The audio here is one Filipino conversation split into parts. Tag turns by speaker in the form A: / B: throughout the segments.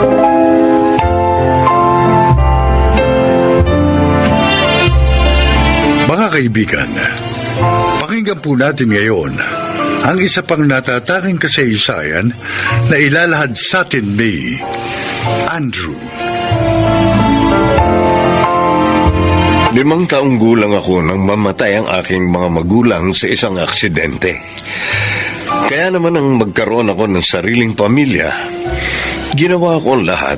A: Mga kaibigan, pakinggan po natin ngayon ang isa pang natatanging kasaysayan na ilalahad sa atin ni Andrew.
B: 5 taong gulang ako nang mamatay ang aking mga magulang sa isang aksidente. Kaya naman nang magkaroon ako ng sariling pamilya, ginawa ko ang lahat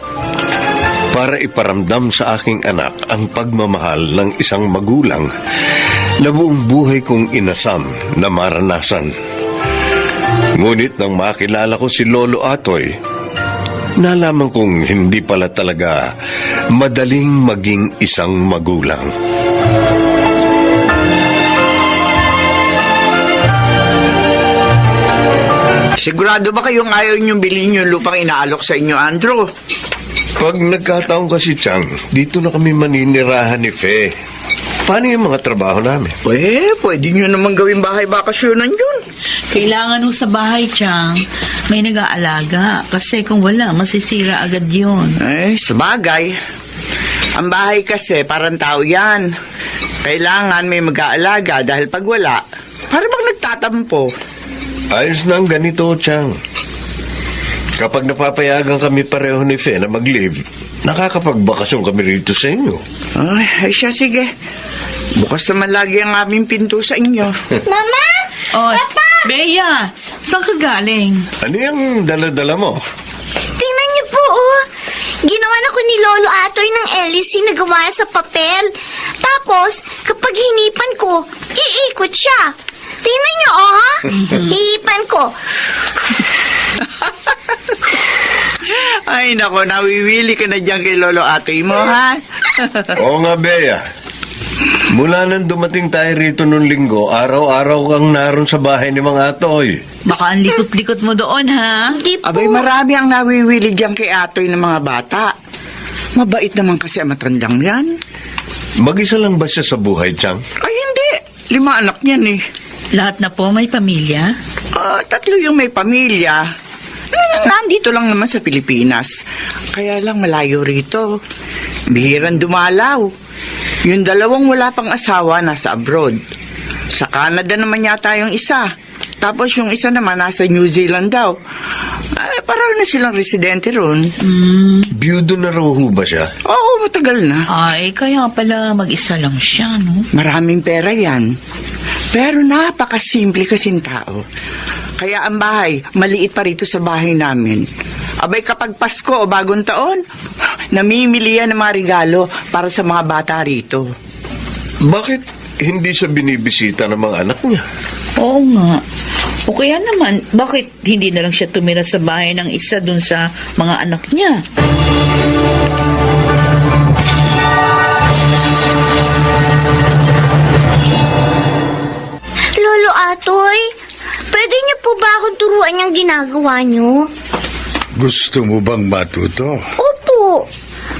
B: para iparamdam sa aking anak ang pagmamahal ng isang magulang na buong buhay kong inasam na maranasan. Ngunit nang makilala ko si Lolo Atoy, nalaman kong hindi pala talaga madaling maging isang magulang.
C: Sigurado ba kayong ayaw niyong bilhin yung lupang inaalok sa inyo, Andrew?
B: Pag nagkataon kasi, Chang, dito na kami maninirahan ni Fe. Paano yung mga trabaho namin?
C: Pwede nyo naman gawing bahay bakasyonan yun.
D: Kailangan mo sa bahay, Chang. May nag-aalaga. Kasi kung wala, masisira agad yun.
C: Sabagay. Ang bahay kasi parang tao yan. Kailangan may mag-aalaga dahil pag wala, para bang nagtatampo.
B: Ayos na ang ganito, Chang. Kapag napapayagan kami pareho ni Fe na mag-leave, nakakapagbakasyon kami rito sa inyo.
C: Ay, siya, sige. Bukas naman lagi ang aming pinto sa inyo.
E: Mama!
D: Oh,
E: Papa!
D: Bea, saan ka galing?
B: Ano yung dala-dala mo?
E: Tingnan niyo po, oh. Ginawa na ko ni Lolo Atoy ng LEC na gawa sa papel. Tapos, kapag hinipan ko, iikot siya. Tingnan niyo, oh, ha? Hihipan ko.
C: Ay, nako, nawiwili ka na dyan kay Lolo Atoy mo, ha?
B: Oo nga, Bea. Mula nang dumating tayo rito nung linggo, araw-araw kang naroon sa bahay ni mga Atoy.
D: Baka ang likot-likot mo doon, ha?
E: Hindi po.
C: Abay, marami ang nawiwili dyan kay Atoy ng mga bata. Mabait naman kasi ang matandang yan.
B: Mag-isa lang ba siya sa buhay, Chang?
C: Ay, hindi. 5 anak niyan, eh.
D: Lahat na po may pamilya?
C: 3 yung may pamilya. Nandito lang naman sa Pilipinas. Kaya lang malayo rito. Bihirang dumalaw. Yung 2 wala pang asawa nasa abroad. Sa Canada naman yata yung isa. Tapos yung isa naman nasa New Zealand daw. Parang na silang residente ron.
B: Biyudo na raw ho ba siya?
C: Oo, matagal na.
D: Ay, kaya pala mag-isa lang siya, no?
C: Maraming pera yan. Pero napakasimple kasing tao. Kaya ang bahay, maliit pa rito sa bahay namin. Abay, kapag Pasko o Bagong Taon, namimili yan ng mga regalo para sa mga bata rito.
B: Bakit hindi siya binibisita ng mga anak niya?
D: Oo nga. O kaya naman, bakit hindi na lang siya tumira sa bahay ng isa dun sa mga anak niya?
E: Lolo Atoy, pwede niyo po ba akong turuan yung ginagawa niyo?
A: Gusto mo bang matuto?
E: Opo.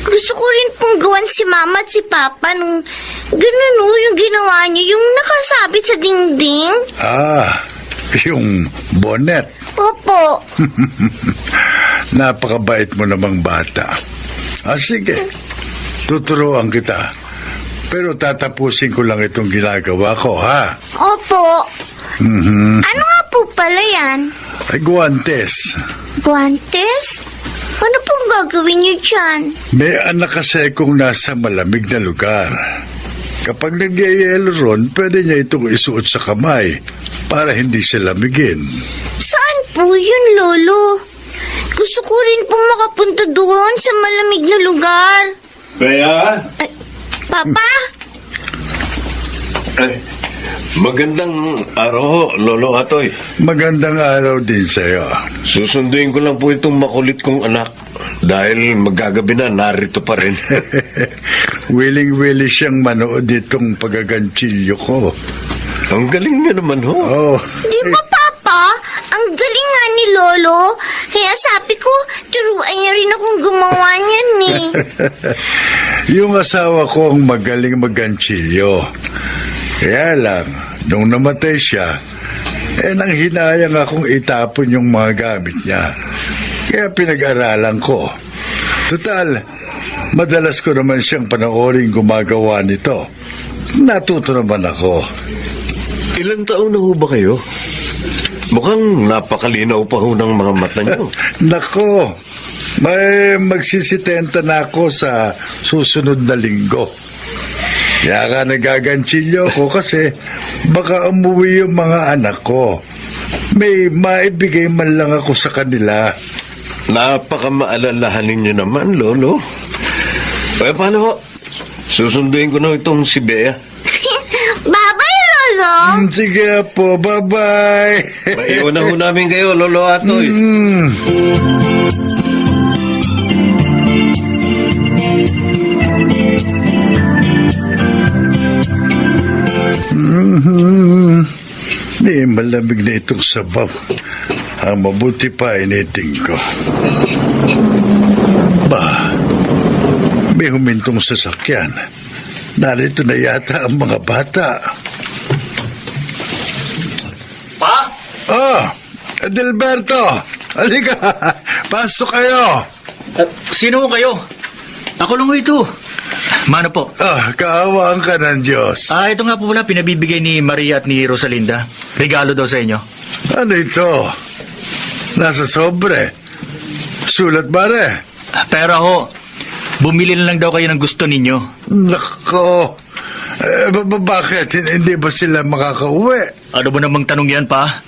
E: Gusto ko rin pong gawan si Mama at si Papa nung ganun yung ginawa niyo, yung nakasabit sa dingding.
A: Yung bonnet.
E: Opo.
A: Napakabait mo namang bata. Sige, tuturuan kita. Pero tatapusin ko lang itong ginagawa ko, ha?
E: Opo. Ano nga po pala yan?
A: Ay, guwantes.
E: Guantes? Ano pong gagawin niyo dyan?
A: May anak kasi kung nasa malamig na lugar. Kapag nagyayelo ron, pwede niya itong isuot sa kamay para hindi siya lamigin.
E: Saan po yun, Lolo? Gusto ko rin pong makapunta doon sa malamig na lugar.
B: Bea?
E: Ay, Papa?
B: Magandang araw ho, Lolo Atoy.
A: Magandang araw din sa'yo.
B: Susunduin ko lang po itong makulit kong anak. Dahil magagabi na, narito pa rin.
A: Willing-willing siyang manood itong pagagantsilyo ko.
B: Ang galing niya naman ho.
A: Oh,
E: Di ba, Papa? Ang galing nga ni Lolo. Kaya sabi ko, turuan niya rin akong gumawa niyan eh.
A: yung asawa ko ang magaling magantsilyo. Kaya lang, nung namatay siya, nang hinayang akong itapon yung mga gamit niya. Kaya pinag-aralan ko. Total, madalas ko naman siyang panoorin gumagawa nito. Natuto naman ako.
B: Ilang taon na ho ba kayo? Mukhang napakalinaw pa ho ng mga mata niyo.
A: Nako, may magsisitenta na ako sa susunod na linggo. Kaya ka nagaganchilyo ko kasi baka umuwi yung mga anak ko. May maibigay man lang ako sa kanila.
B: Napakamaalalahanin niyo naman, Lolo. Paano ho? Susunduin ko na itong si Bea.
E: Bye-bye, Lolo.
A: Sige po, bye-bye.
B: Maiwan na ho namin kayo, Lolo Atoy.
A: Malamig na itong sabaw. Ang mabuti pa initing ko. May humintong sasakyan. Narito na yata ang mga bata.
F: Pa?
A: Adelberto! Halika! Pasok kayo!
F: Sino kayo? Ako lang ito. Mano po?
A: Kaawaan ka ng Diyos.
F: Ito nga po pala pinabibigay ni Maria at ni Rosalinda. Regalo daw sa inyo.
A: Ano ito? Nasa sobre. Sulat bare.
F: Pero ako, bumili na lang daw kayo ng gusto ninyo.
A: Nako. Bakit? Hindi ba sila makakauwi?
F: Ano ba namang tanong yan, pa?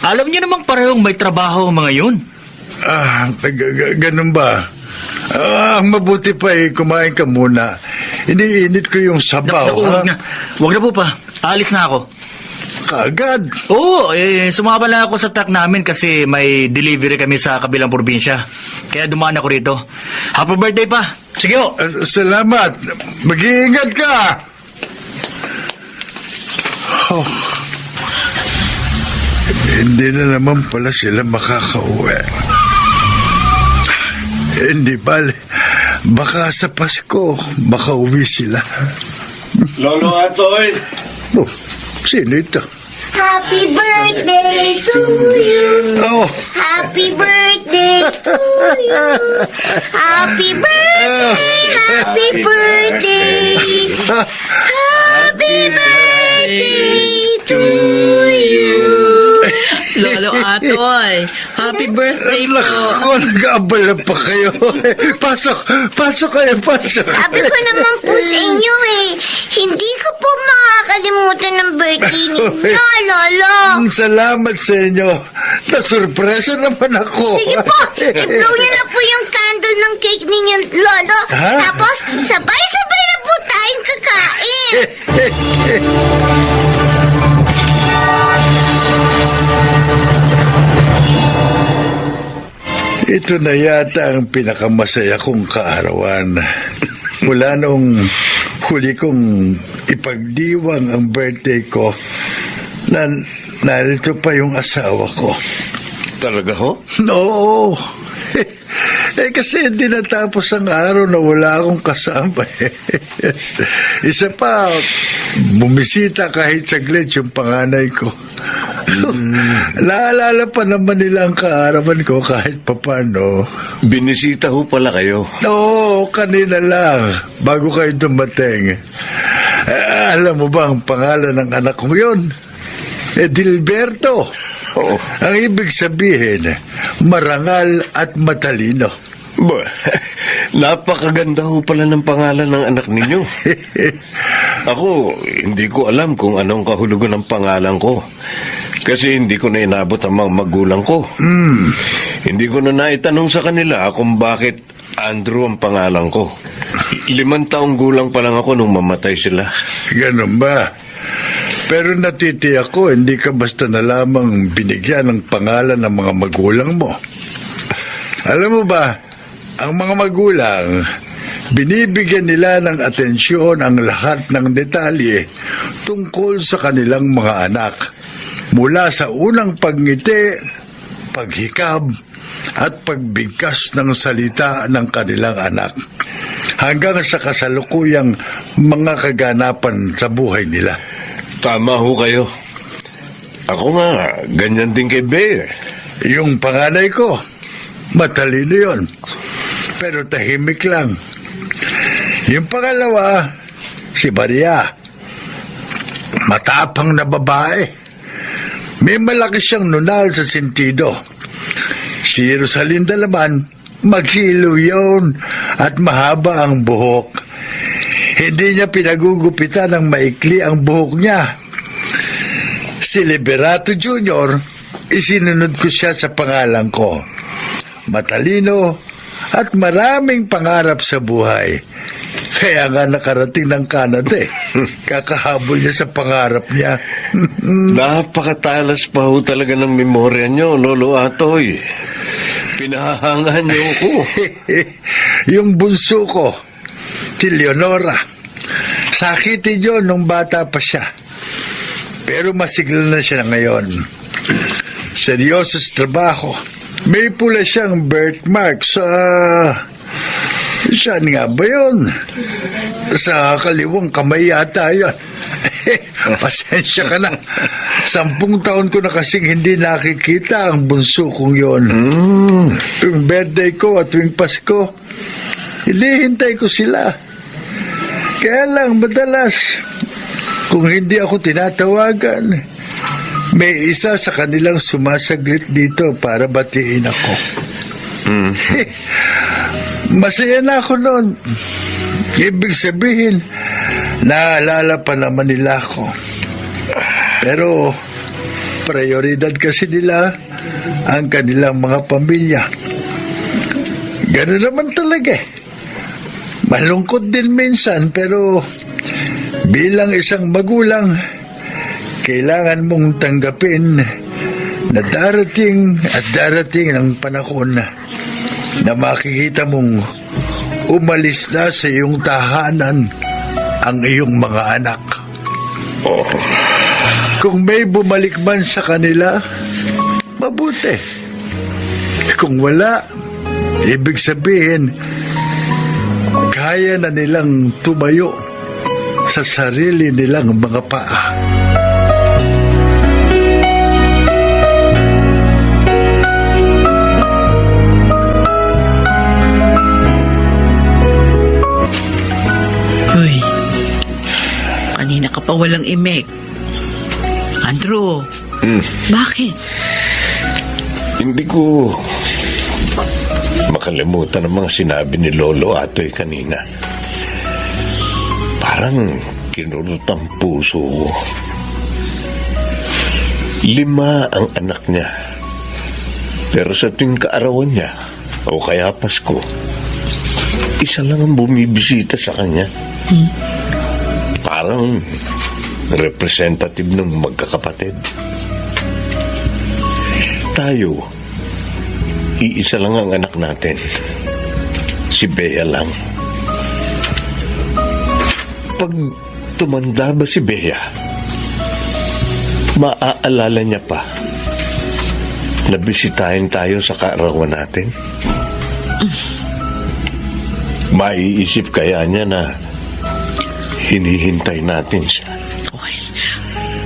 F: Alam niyo namang parehong may trabaho ang mga yun.
A: Ganun ba? Ang mabuti pa kumain ka muna. Iniinit ko yung sabaw.
F: Huwag na. Huwag na po pa. Alis na ako.
A: Kaagad?
F: Oo, sumama lang ako sa truck namin kasi may delivery kami sa kabilang probinsya. Kaya dumaan ako rito. Happy birthday pa. Sige ho.
A: Salamat. Mag-iingat ka. Hindi na naman pala sila makakauwi. Hindi bale. Baka sa Pasko makauwi sila.
B: Lolo Atoy!
A: Sino ito?
E: Happy birthday to you. Happy birthday to you. Happy birthday, happy birthday. Happy birthday to you.
D: Lolo Atoy, happy birthday po.
A: Naku, nag-aabala pa kayo. Pasok kayo.
E: Sabi ko naman po sa inyo hindi ko po makakalimutan ng birthday ninyo, Lolo.
A: Salamat sa inyo. Nasurpresa naman ako.
E: Sige po, i-blow niyo na po yung candle ng cake ninyo, Lolo.
A: Ha?
E: Tapos, sabay-sabay na po tayong kakain.
A: Ito na yata ang pinakamasaya kong kaarawan. Mula nung huli kong ipagdiwang ang birthday ko, narito pa yung asawa ko.
B: Talaga ho?
A: Oo. Kasi hindi natapos ang araw na wala akong kasama. Isa pa, bumisita kahit saglit yung panganay ko. Naalala pa naman nila ang kaarawan ko kahit papano.
B: Binisita ho pala kayo.
A: Oo, kanina lang, bago kayo dumating. Alam mo ba ang pangalan ng anak ko yun? Edilberto.
B: Oo.
A: Ang ibig sabihin, marangal at matalino.
B: Napakaganda ho pala ng pangalan ng anak ninyo. Ako, hindi ko alam kung anong kahulugan ng pangalan ko. Kasi hindi ko na inabot ang mga magulang ko. Hindi ko na naitanong sa kanila kung bakit Andrew ang pangalan ko. 5 taong gulang pa lang ako nung mamatay sila.
A: Ganun ba? Pero natitiyak ko, hindi ka basta na lamang binigyan ng pangalan ng mga magulang mo. Alam mo ba, ang mga magulang, binibigyan nila ng atensyon ang lahat ng detalye tungkol sa kanilang mga anak. Mula sa unang pagngiti, paghikab, at pagbigkas ng salita ng kanilang anak, hanggang sa kasalukuyang mga kaganapan sa buhay nila.
B: Tama ho kayo. Ako nga, ganyan din kay Bear.
A: Yung panganay ko, matalino yun. pero tahimik lang. Yung pangalawa, si Maria. Matapang na babae. May malaki siyang nunal sa sentido. Si Rosalinda naman, maghilo yun at mahaba ang buhok. Hindi niya pinagugupitan ng maikli ang buhok niya. Si Liberato Jr., isinunod ko siya sa pangalan ko. Matalino at maraming pangarap sa buhay. Kaya nga nakarating ng Canada eh. Kakahabol niya sa pangarap niya.
B: Napakatalas pa ho talaga ng memorya nyo, Lolo Atoy. Pinahahangaan niyo ko.
A: Yung bunso ko, si Leonora. Sakitin yun nung bata pa siya. Pero masigla na siya ngayon. Seryoso sa trabaho. May pula siyang birthmark sa... Saan nga ba yun? Sa kaliwang kamay yata yun. Pasensya ka na. 10 taon ko na kasing hindi nakikita ang bunso kong yun. Tuwing birthday ko at tuwing Pasko, hinihintay ko sila. Kaya lang madalas, kung hindi ako tinatawagan, may isa sa kanilang sumasaglit dito para batiin ako. Masaya na ako noon. Ibig sabihin, naalala pa naman nila ako. Pero, prioridad kasi nila ang kanilang mga pamilya. Gano'n naman talaga eh. Malungkot din minsan, pero bilang isang magulang, kailangan mong tanggapin na darating at darating ang panahon na makikita mong umalis na sa iyong tahanan ang iyong mga anak. Kung may bumalik man sa kanila, mabuti. Kung wala, ibig sabihin, kaya na nilang tumayo sa sarili nilang mga paa.
D: Uy, kanina ka pa walang imek. Andrew, bakit?
B: Hindi ko makalimutan ang mga sinabi ni Lolo Atoy kanina. Parang kinurot ang puso ko. 5 ang anak niya. Pero sa tuwing kaarawan niya, o kaya Pasko, isa lang ang bumibisita sa kanya. Parang representative ng magkakapatid. Tayo, iisa lang ang anak natin. Si Bea lang. Pag tumanda ba si Bea, maaalala niya pa na bisitahin tayo sa kaarawan natin? Maiisip kaya niya na hinihintay natin siya?
D: Uy,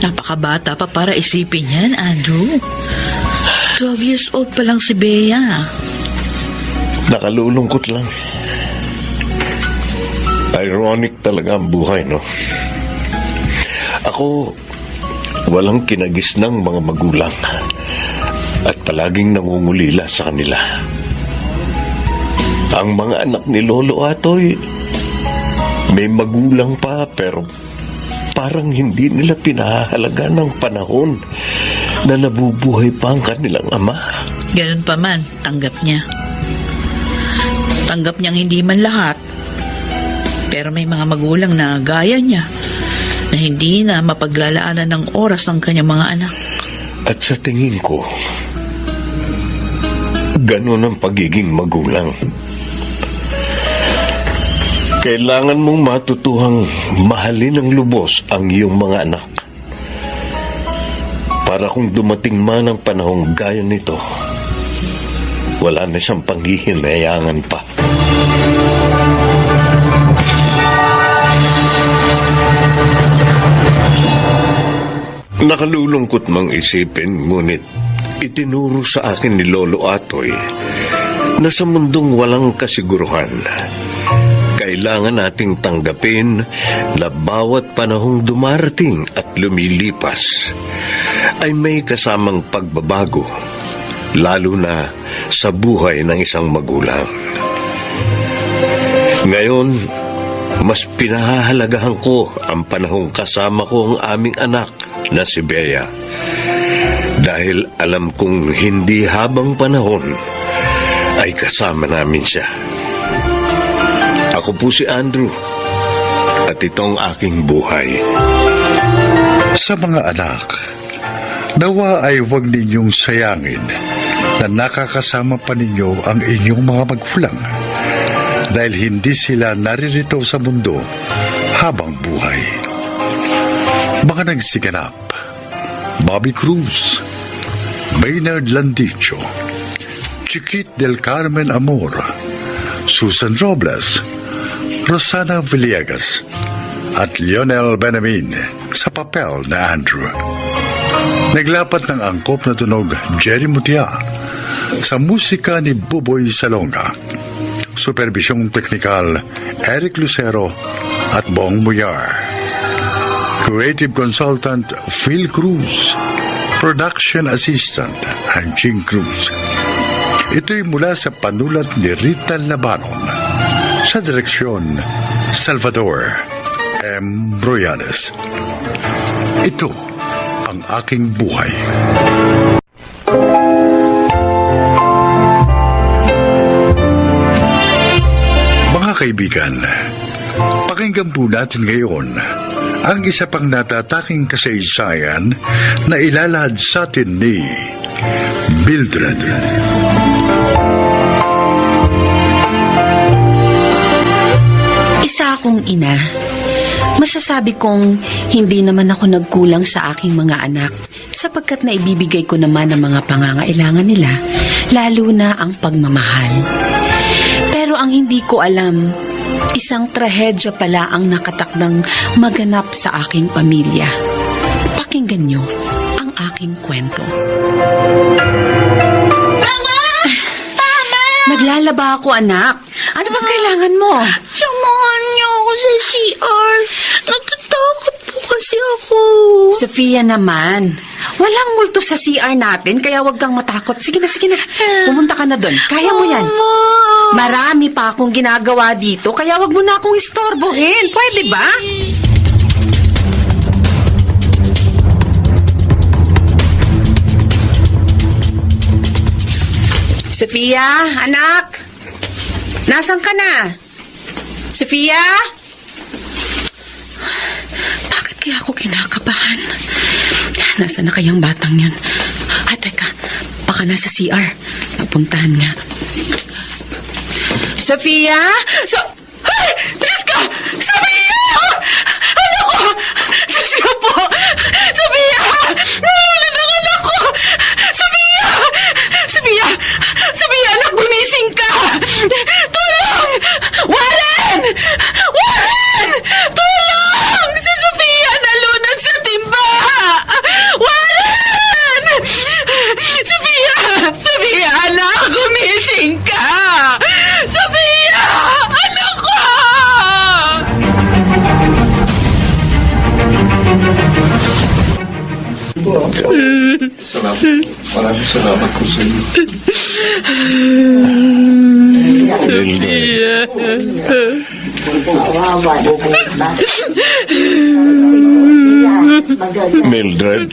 D: napakabata pa para isipin yan, Andrew. 12 years old pa lang si Bea.
B: Nakalulungkot lang. Ironic talaga ang buhay, no? Ako, walang kinagis ng mga magulang at palaging nangungulila sa kanila. Ang mga anak ni Lolo Atoy, may magulang pa pero parang hindi nila pinahalaga ng panahon na nabubuhay pa ang kanilang ama.
D: Ganun pa man, tanggap niya. Tanggap niyang hindi man lahat. Pero may mga magulang na gaya niya na hindi na mapaglalaanan ng oras ng kanyang mga anak.
B: At sa tingin ko, ganun ang pagiging magulang. Kailangan mong matutuhang mahalin ng lubos ang iyong mga anak. Para kung dumating man ang panahong gaya nito, wala na siyang panghihinayangan pa. Nakalulungkot mang isipin, ngunit itinuro sa akin ni Lolo Atoy na sa mundong walang kasiguruhan, kailangan nating tanggapin na bawat panahong dumarating at lumilipas ay may kasamang pagbabago, lalo na sa buhay ng isang magulang. Ngayon, mas pinahahalagahan ko ang panahong kasama ko ang aming anak na si Bea. Dahil alam kong hindi habang panahon ay kasama namin siya. Ako po si Andrew at itong aking buhay.
A: Sa mga anak, nawa ay huwag ninyong sayangin na nakakasama pa ninyo ang inyong mga magulang dahil hindi sila naririto sa mundo habang buhay. Mga nagsiganap: Bobby Cruz, Maynard Landicho, Chiquit del Carmen Amor, Susan Robles, Rosana Villegas, at Lionel Benamin sa papel na Andrew. Naglapat ng angkop na tunog Jerry Mutia, sa musika ni Buboy Salonga. Supervisyong teknikal Eric Lucero at Bong Muyar. Creative Consultant Phil Cruz. Production Assistant Anjing Cruz. Ito'y mula sa panulat ni Rita Labanon. Sa direksyon Salvador M. Broyales. Ito ang aking buhay. Mga kaibigan, pakinggan po natin ngayon ang isa pang natataking kasaysayan na ilalahad sa atin ni Mildred.
G: Isa akong ina. Masasabi kong hindi naman ako nagkulang sa aking mga anak sapagkat naibibigay ko naman ang mga pangangailangan nila, lalo na ang pagmamahal. Pero ang hindi ko alam, isang trahedya pala ang nakatakdang maganap sa aking pamilya. Pakinggan niyo ang aking kwento.
E: Mama! Mama!
G: Naglalaba ako, anak. Ano bang kailangan mo?
E: Samahan niyo ako sa CR. Natatakot po kasi ako.
G: Sofia naman, walang multo sa CR natin, kaya wag kang matakot. Sige na, sige na. Pumunta ka na doon. Kaya mo yan. Marami pa akong ginagawa dito, kaya wag mo na akong istorbohin. Pwede ba? Sofia, anak! Nasaan ka na? Sofia? Bakit kaya ako kinakabahan? Nasaan na kayang batang yan? Ay, teka. Baka nasa CR. Papuntahan nga. Sofia? Ay! Diyos ka! Sofia! Ano ko? Sofia po! Sofia! Nalunod ang anak ko! Sofia! Sofia! Sofia, anak, gumising ka! Tulong! Warren! Warren! Tulong! Si Sofia nalunod sa timba! Warren! Sofia! Sofia, anak, gumising ka! Sofia! Anak ko!
B: Maraming salamat po sa inyo. Mildred.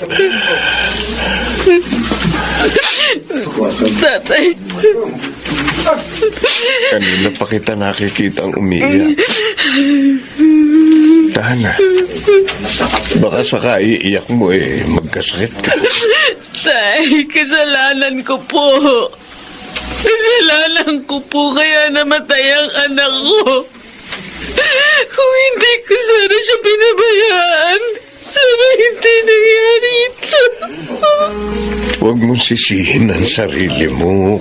G: Tatay.
B: Kanina pa kita nakikita ang umiiyak. Tana. Baka saka iiyak mo magkasakit ka.
G: Tay, kasalanan ko po. Kasalanan ko po kaya namatay ang anak ko. Kung hindi ko sana siya pinabayaan, sana hindi nangyari ito.
B: Huwag mong sisihin ang sarili mo.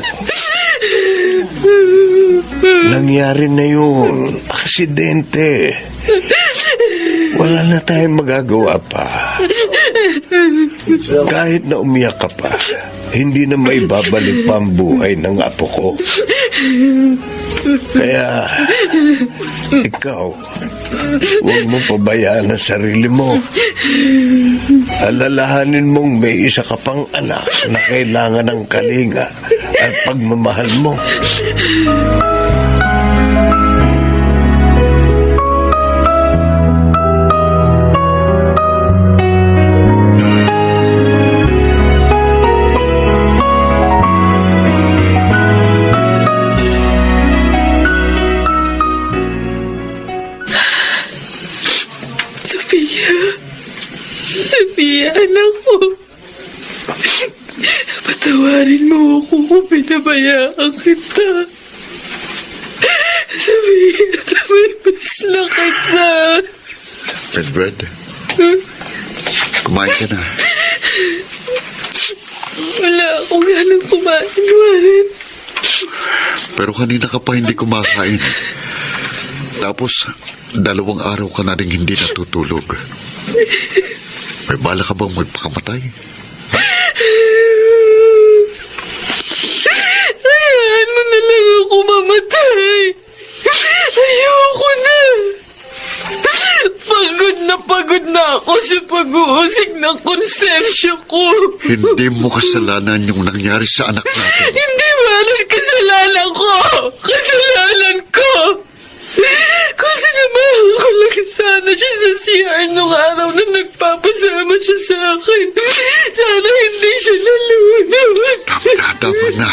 B: Nangyari na yun. Aksidente. Wala na tayong magagawa pa. Kahit na umiyak ka pa, hindi na maibabalik pa ang buhay ng apo ko. Kaya, ikaw, huwag mo pabayaan ang sarili mo. Alalahanin mong may isa ka pang anak na kailangan ng kalinga at pagmamahal mo.
G: Sophia, anak ko. Patawarin mo ako kung pinabayaan kita. Sophia, namimiss na kita.
A: Edward, kumain ka na.
G: Wala akong ganang kumain, Warren.
A: Pero kanina ka pa hindi kumakain. Tapos, 2 araw ka na rin hindi natutulog. May bala ka bang magpakamatay?
G: Hayaan mo na lang ako mamatay. Ayoko na. Pagod na ako sa pag-uusig ng konsensya ko.
A: Hindi mo kasalanan yung nangyari sa anak natin.
G: Hindi, Warren, kasalanan ko. Kasalanan ko. Kung sinamahan ko lang sana siya sa CR nung araw na nagpapasama siya sa akin, sana hindi siya nalunod.
A: Tama na.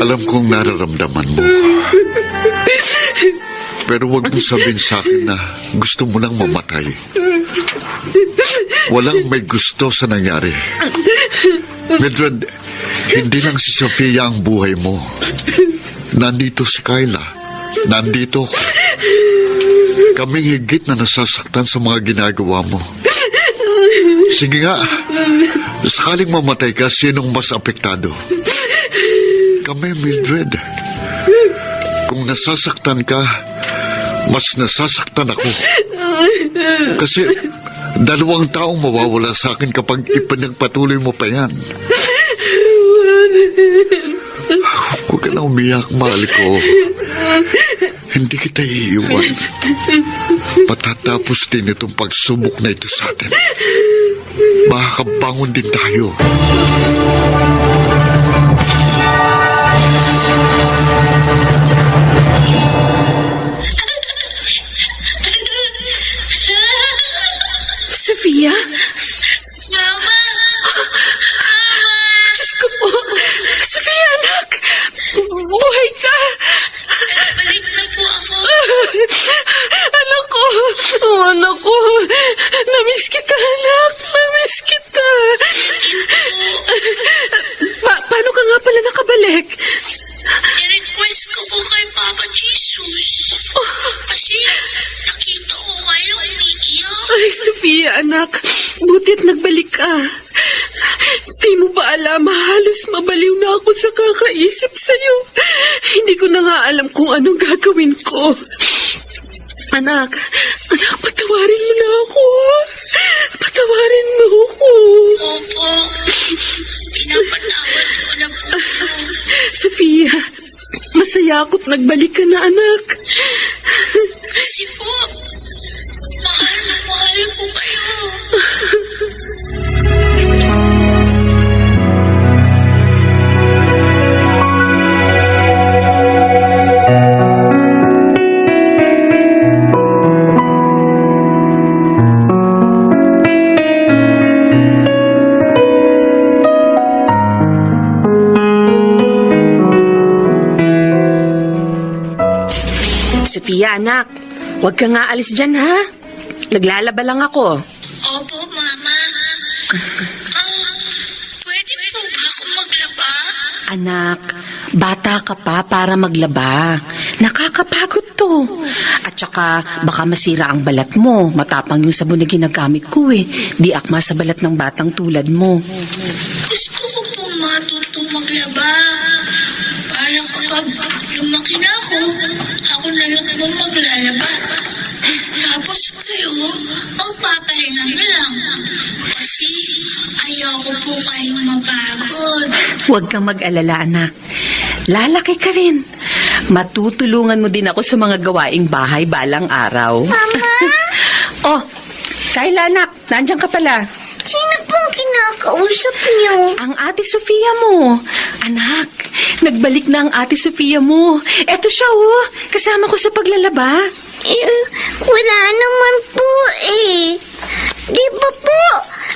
A: Alam kong nararamdaman mo. Pero wag mong sabihin sa akin na gusto mo nang mamatay. Walang may gusto sa nangyari. Mildred, hindi lang si Sophia ang buhay mo. Nandito si Kyla. Nandito ako. Kaming higit na nasasaktan sa mga ginagawa mo. Sige nga, sakaling mamatay ka, sinong mas apektado? Kami, Mildred. Kung nasasaktan ka, mas nasasaktan ako. Kasi 2 taong mawawala sa akin kapag ipinagpatuloy mo pa yan. Huwag ka na umiyak, mahal ko. Hindi kita iiwan. Matatapos din itong pagsubok na ito sa atin. Makakabangon din tayo.
G: Sophia?
E: Mama!
G: Diyos ko po. Sophia, anak. Buhay ka.
E: Balik na po ako.
G: Anak ko. Oh, anak ko. Namiss kita, anak. Namiss kita. Paano ka nga pala nakabalik?
E: I-request ko po kay Papa Jesus. Kasi nakita ko kayo umiiyak.
G: Ay, Sophia, anak. Buti't nagbalik ka. Di mo ba alam, halos mabaliw na ako sa kakaisip sa'yo. Hindi ko na nga alam kung anong gagawin ko. Anak, patawarin mo na ako. Patawarin mo ako.
E: Opo. Pinapatawad ko na po.
G: Sophia, masaya ako't nagbalik ka na, anak.
E: Kasi po, mahal na mahal ko kayo.
G: Sophia, anak, huwag ka nga alis dyan, ha? Naglalaba lang ako.
E: Opo, Mama. Pwede po ba ako maglaba?
G: Anak, bata ka pa para maglaba. Nakakapagod to. At saka, baka masira ang balat mo. Matapang yung sabon na ginagamit ko eh. Di akma sa balat ng batang tulad mo.
E: Gusto ko pong matutong maglaba. Para kapag lumaki na ako na lang po maglalaba. Tapos kayo, magpapahinga na lang. Kasi ayaw ko
H: po kayong mapagod.
G: Huwag kang mag-alala, anak. Lalaki ka rin. Matutulungan mo din ako sa mga gawaing bahay balang araw.
E: Mama?
G: Oh, Kayla, anak. Nandiyan ka pala.
E: Sino pong kinakausap niyo?
G: Ang ate Sofia mo. Anak, nagbalik na ang ate Sofia mo. Eto siya, oh. Kasama ko sa paglalaba.
E: Wala naman po eh. Di ba po,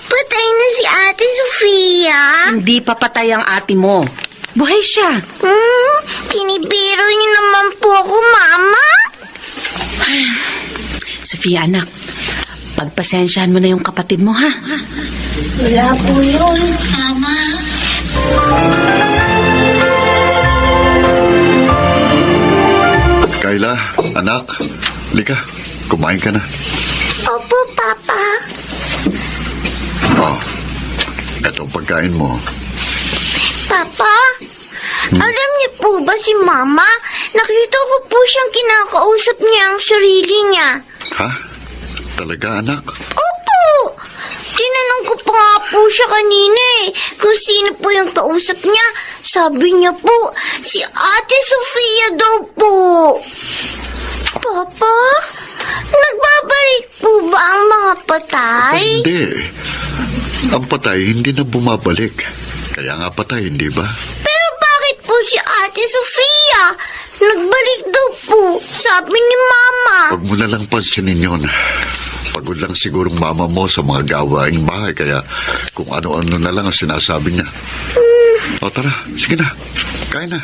E: patay na si Ate Sofia?
G: Hindi pa patay ang ate mo. Buhay siya.
E: Kinibiro niyo naman po ako, Mama.
G: Sofia, anak. Pagpasensyahan mo na yung kapatid mo, ha?
E: Wala po yun.
H: Mama,
A: Kayla, anak, lika, kumain ka na.
E: Opo, Papa.
A: Oh, etong pagkain mo.
E: Papa, alam niyo po ba si Mama? Nakita ko po siyang kinakausap niya ang sarili niya.
A: Ha? Talaga, anak?
E: Opo! Tinanong ko pa nga po siya kanina eh, kung sino po yung kausap niya. Sabi niya po, si Ate Sofia daw po. Papa, nagbabalik po ba ang mga patay?
A: Hindi. Ang patay hindi na bumabalik. Kaya nga patay, hindi ba?
E: Pero bakit po si Ate Sofia? Nagbalik daw po, sabi ni Mama.
A: Huwag mo na lang pansinin yun. Pagod lang sigurong mama mo sa mga gawaing bahay, kaya kung ano-ano na lang ang sinasabi niya. O tara, sige na. Kain na.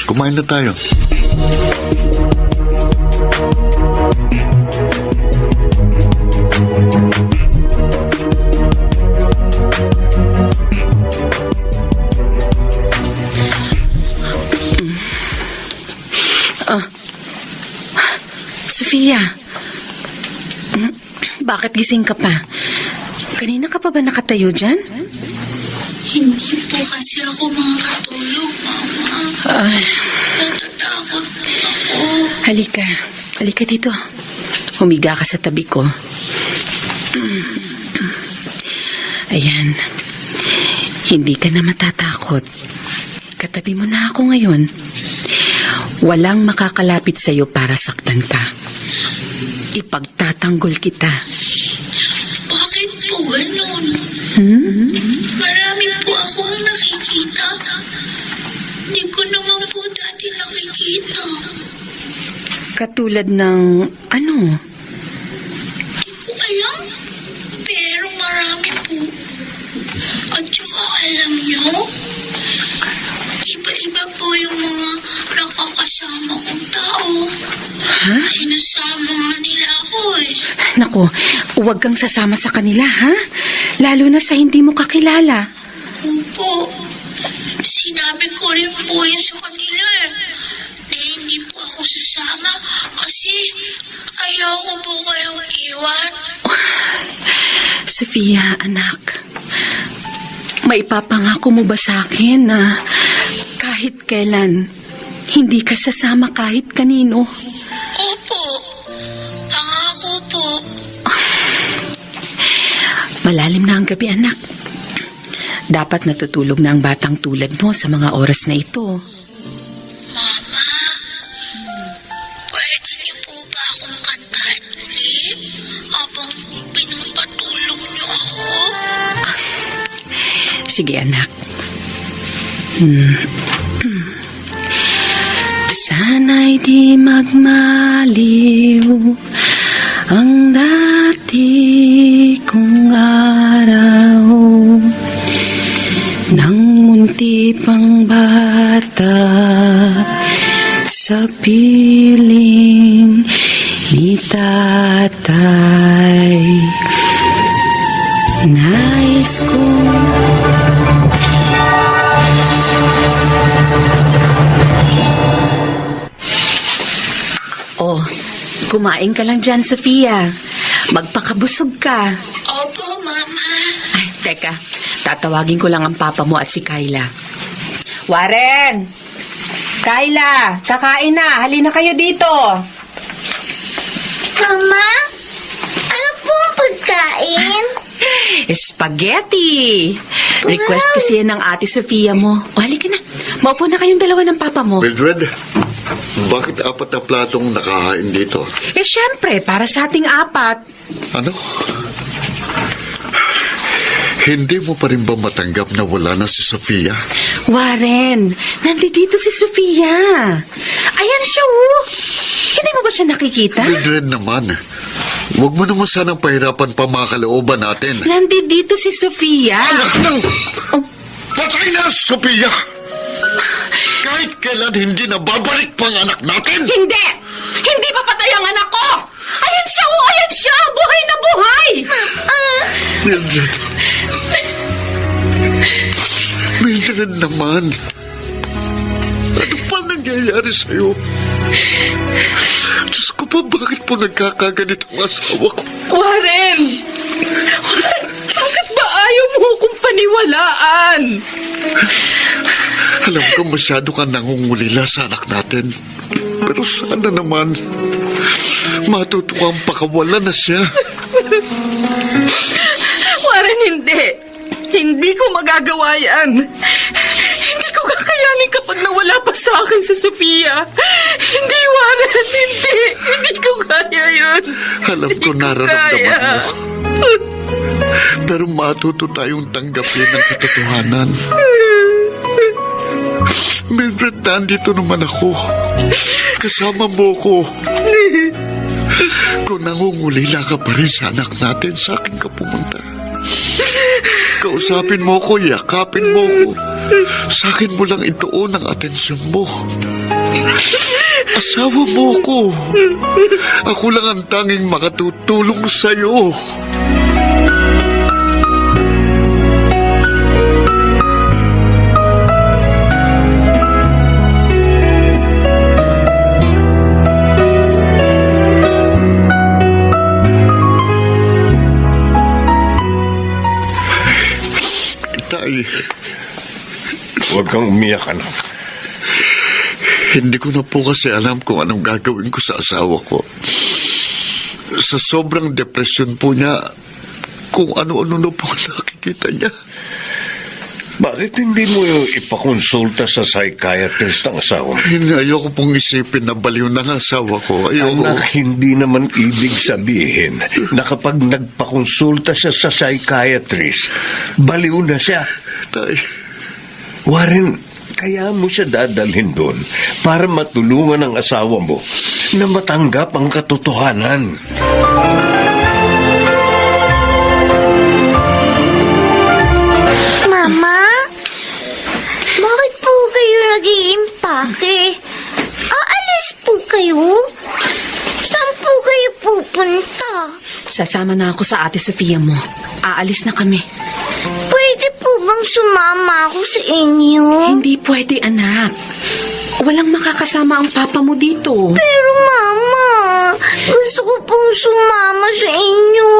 A: Kumain na tayo.
G: Sofia, bakit gising ka pa? Kanina ka pa ba nakatayo dyan?
H: hindi po kasi ako makakatulog, Mama. Natatakot ako.
G: Halika. Halika dito. Humiga ka sa tabi ko. Ayan. Hindi ka na matatakot. Katabi mo na ako ngayon. Walang makakalapit sa'yo para saktan ka. Ipagtatanggol kita.
H: Bakit po ganun? Marami po akong nakikita. Hindi ko naman po dati nakikita.
G: Katulad ng ano?
H: Hindi ko alam. Pero marami po. At saka alam nyo, iba-iba po yung mga nakakasama kong tao. Sinasama nga nila ako eh.
G: Naku, huwag kang sasama sa kanila, ha? Lalo na sa hindi mo kakilala.
H: Opo. Sinabi ko rin po yun sa kanila eh. Na hindi po ako sasama kasi ayaw ko po kayong iwan.
G: Sofia, anak, maipapangako mo ba sa akin na kahit kailan hindi ka sasama kahit kanino?
H: Opo. Pangako po.
G: Malalim na ang gabi, anak. Dapat natutulog na ang batang tulad mo sa mga oras na ito.
H: Mama, pwede niyo po ba akong kantahan ulit habang pinapatulog niyo ako?
G: Sige, anak. Sana'y di magmaliw ang dati kong araw nang munti pang bata sa piling ni tatay. Nais kong Oh, kumain ka lang dyan, Sofia. Magpakabusog ka.
H: Opo, Mama.
G: Ay, teka. Tatawagin ko lang ang papa mo at si Kayla. Warren! Kayla! Kakain na! Halina kayo dito!
E: Mama, ano po ang pagkain?
G: Spaghetti! Request kasi yan ng ate Sofia mo. O, halika na. Maupo na kayong dalawa ng papa mo.
A: Mildred, bakit 4 na platong nakahain dito?
G: Syempre, para sa ating 4.
A: Ano? Hindi mo pa rin ba matanggap na wala na si Sofia?
G: Warren, nandito si Sofia. Ayan siya, oh. Hindi mo ba siya nakikita?
A: Mildred naman, huwag mo naman sanang pahirapan pa mga kalooban natin.
G: Nandito si Sofia.
A: Anak ng...
G: Oh.
A: Patay na, Sofia! Kahit kailan hindi na babalik pang anak natin!
G: Hindi! Hindi pa patay ang anak ko! Ayan siya, oh! Ayan siya! Buhay na buhay!
A: Mildred. Mildred naman. Ano pa nangyayari sa'yo? Diyos ko pa, bakit po nagkakaganito ang asawa ko?
G: Warren! Bakit ba ayaw mo akong paniwalaan?
A: Alam ko masyado ka nangungulila sa anak natin. Pero sana naman matutukang pakawalan na siya.
G: Warren, hindi. Hindi ko magagawa yan. Hindi ko kakayanin kapag nawala pa sa akin si Sofia. Hindi, Warren, hindi. Hindi ko kaya yun.
A: Alam ko nararamdaman mo. Pero matuto tayong tanggapin ang katotohanan. Mildred, nandito naman ako. Kasama mo ko. Kung nangungulila ka pa rin sa anak natin, sa akin ka pumunta. Kausapin mo ko, yakapin mo ko. Sa akin mo lang ituon ang atensyon mo. Asawa mo ko. Ako lang ang tanging makatutulong sa'yo. Tay,
B: Huwag kang umiyak, anak.
A: hindi ko na po kasi alam kung anong gagawin ko sa asawa ko. Sa sobrang depresyon po niya, kung ano-ano na po nakikita niya.
B: Bakit hindi mo ipakonsulta sa psychiatrist ng asawa mo?
A: Ayoko pong isipin na baliw na ang asawa ko. Ayoko.
B: Anak, hindi naman ibig sabihin na kapag nagpakonsulta siya sa psychiatrist, baliw na siya.
A: Tay,
B: Warren, kaya mo siya dadalhin doon para matulungan ang asawa mo na matanggap ang katotohanan.
E: Mama? Bakit po kayo nag-iimpake? Aalis po kayo? Saan po kayo pupunta?
G: Sasama na ako sa ate Sofia mo. Aalis na kami.
E: Pwede po bang sumama ako sa inyo?
G: Hindi pwede, anak. Walang makakasama ang papa mo dito.
E: Pero Mama, gusto ko pong sumama sa inyo.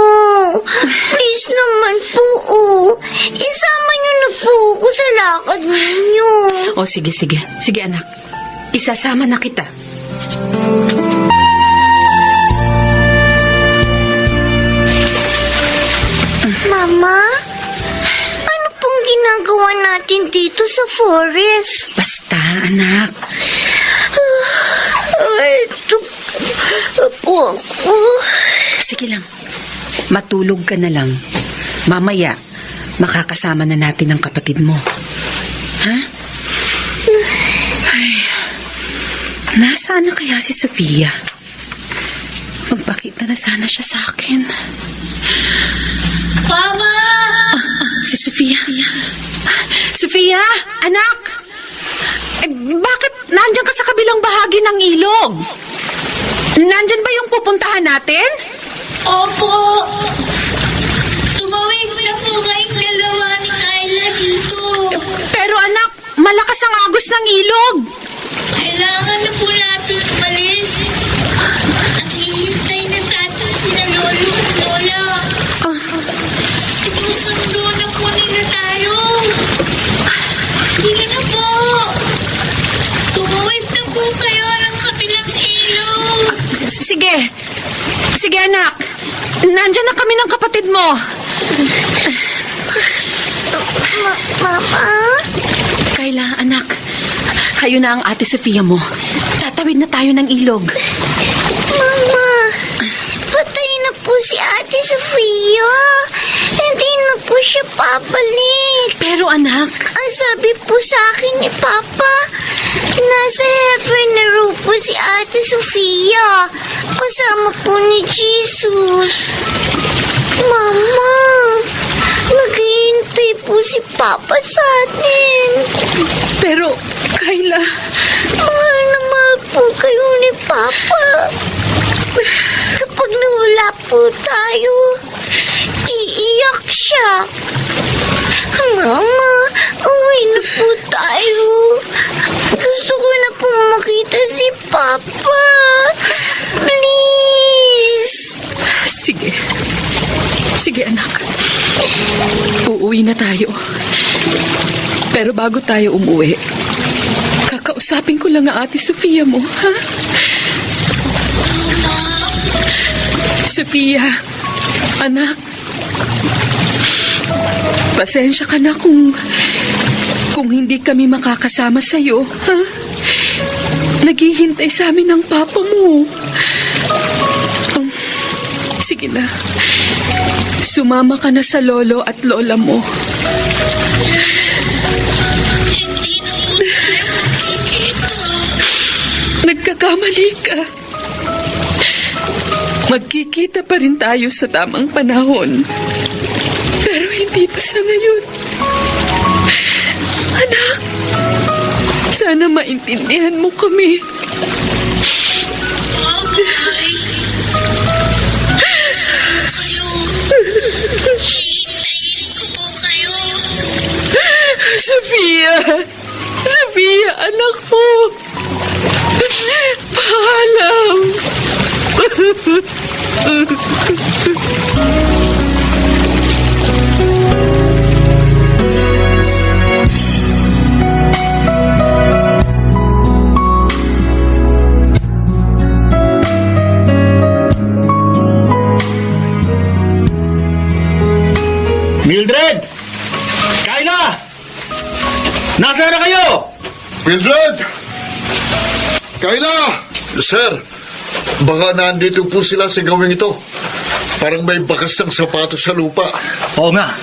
E: Please naman po, isama niyo na po ako sa lakad ninyo.
G: O sige, sige. Sige, anak. Isasama na kita.
E: Mama, ano pong ginagawa natin dito sa forest?
G: Basta, anak.
E: Ito po ako.
G: Sige lang. Matulog ka na lang. Mamaya, makakasama na natin ang kapatid mo. Ha? Ay, nasaan na kaya si Sofia? Magpakita na sana siya sa akin.
H: Mama!
G: Si Sofia. Sofia, anak! Bakit nandyan ka sa kabilang bahagi ng ilog? Nandyan ba yung pupuntahan natin?
H: Opo! Tumawid na po kayong dalawa ni Kyla dito.
G: Pero anak, malakas ang agos ng ilog.
H: Kailangan na po natin umalis. Naghihintay na sa atin sina Lolo at Lola. Sinusundo na po nila tayo. Sige na po. Tumawid na po kayo ng kabilang ilog.
G: Sige. Sige, anak. Nandyan na kami ng kapatid mo.
E: Mama?
G: Kayla, anak. Kayo na ang ate Sofia mo. Tatawid na tayo ng ilog.
E: Mama, patay na po si Ate Sofia. Hindi na po siya pabalik.
G: Pero anak,
E: Ang sabi po sa akin ni Papa, nasa heaven na raw po si Ate Sofia. Kasama po ni Jesus. Mama, naghihintay po si Papa sa atin.
G: pero Kayla,
E: Mahal na mahal po kayo ni Papa. Kapag nawala po tayo, iiyak siya. Mama, uwi na po tayo. Gusto ko na po makita si Papa. Please.
G: sige. Sige anak. Uuwi na tayo. Pero bago tayo umuwi, kakausapin ko lang ang ate Sofia mo, ha? Sofia, anak. Pasensya ka na kung hindi kami makakasama sa'yo, ha? Naghihintay sa amin ang papa mo. Sige na. Sumama ka na sa lolo at lola mo.
H: Hindi na po tayo magkikita.
G: Nagkakamali ka. Magkikita pa rin tayo sa tamang panahon. Pero hindi pa sa ngayon. Anak, sana maintindihan mo kami.
H: Bye-bye. Kayo. Hihintayin ko po kayo.
G: Sofia! Sofia, anak ko! Paalam!
F: Mildred! Kayla! Nasaan na kayo?
A: Mildred! Kayla! Sir, baka nandito po sila sa gawing ito. Parang may bakas ng sapatos sa lupa.
F: Oo nga.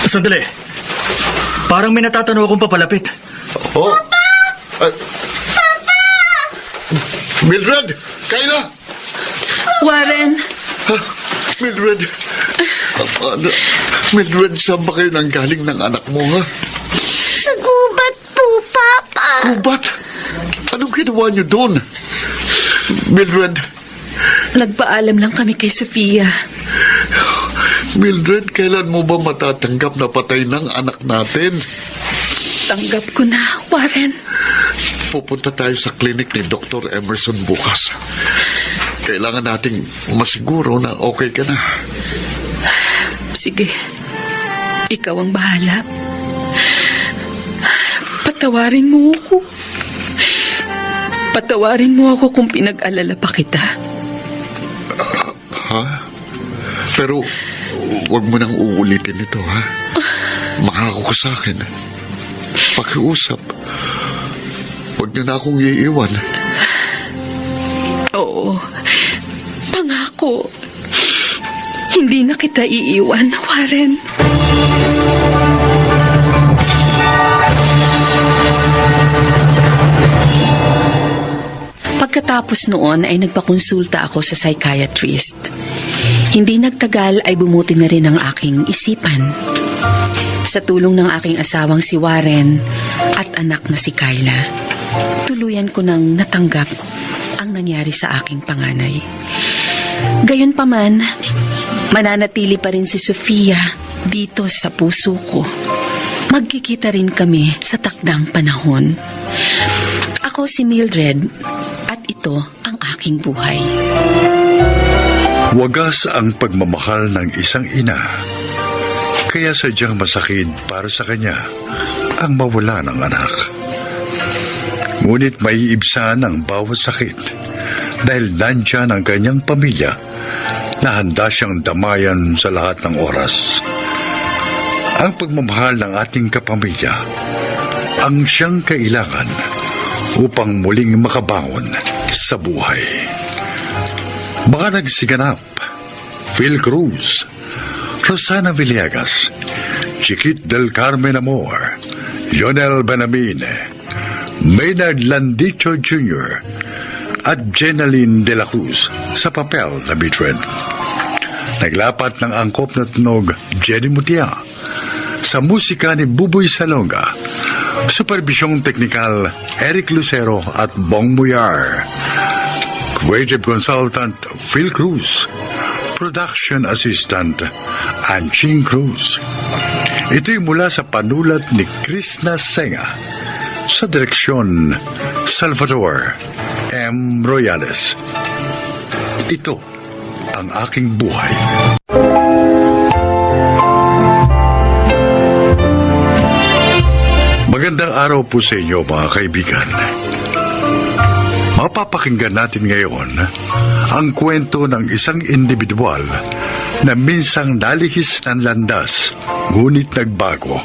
F: Sandali. Parang may natatanaw akong papalapit.
A: Oh. Papa! Mildred! Kayla!
G: Warren,
A: Mildred! Mildred, saan ba kayo nanggaling ng anak mo, ha?
E: Sa gubat po, Papa.
A: Kubat! Anong ginawa niyo doon? Mildred!
G: nagpaalam lang kami kay Sofia.
A: Mildred, kailan mo ba matatanggap na patay ng anak natin?
G: Tanggap ko na, Warren.
A: Pupunta tayo sa klinik ni Dr. Emerson bukas. Kailangan nating masiguro na okay ka na.
G: Sige, ikaw ang bahala. Patawarin mo ako. Patawarin mo ako kung pinag-alala pa kita.
A: Ha? Pero, wag mo nang uulitin ito, ha? Makako ka sa akin. Pakiusap. Wag niyo na akong iiwan.
G: Oo, pangako. Hindi na kita iiwan, Warren. Pagkatapos noon ay nagpakonsulta ako sa psychiatrist. Hindi nagtagal ay bumuti na rin ang aking isipan. Sa tulong ng aking asawang si Warren at anak na si Kayla, tuluyan ko nang natanggap ang nangyari sa aking panganay. Gayunpaman, mananatili pa rin si Sofia dito sa puso ko. Magkikita rin kami sa takdang panahon. Ako si Mildred at ito ang aking buhay.
A: Wagas ang pagmamahal ng isang ina. Kaya sadyang masakit para sa kanya ang mawala ng anak. Ngunit maiibsan ang bawat sakit dahil nandyan ang kanyang pamilya na handa siyang damayan sa lahat ng oras. Ang pagmamahal ng ating kapamilya ang siyang kailangan upang muling makabangon sa buhay. Mga nagsiganap: Phil Cruz, Rosana Villegas, Chiquit del Carmen Amor, Lionel Benamine, Maynard Landicho Jr., at Jenaline de la Cruz sa papel na Bitred. Naglapat ng angkop na tunog Jenny Mutia, sa musika ni Buboy Salonga, superbisyong teknikal Eric Lucero at Bong Muyar, creative consultant Phil Cruz, production assistant Anching Cruz. Ito'y mula sa panulat ni Krishna Senga, sa direksyon Salvador M. Royales. Ito ang aking buhay. Magandang araw po sa inyo, mga kaibigan. Mapapakinggan natin ngayon ang kwento ng isang individual na minsang nalihis ng landas, ngunit nagbago.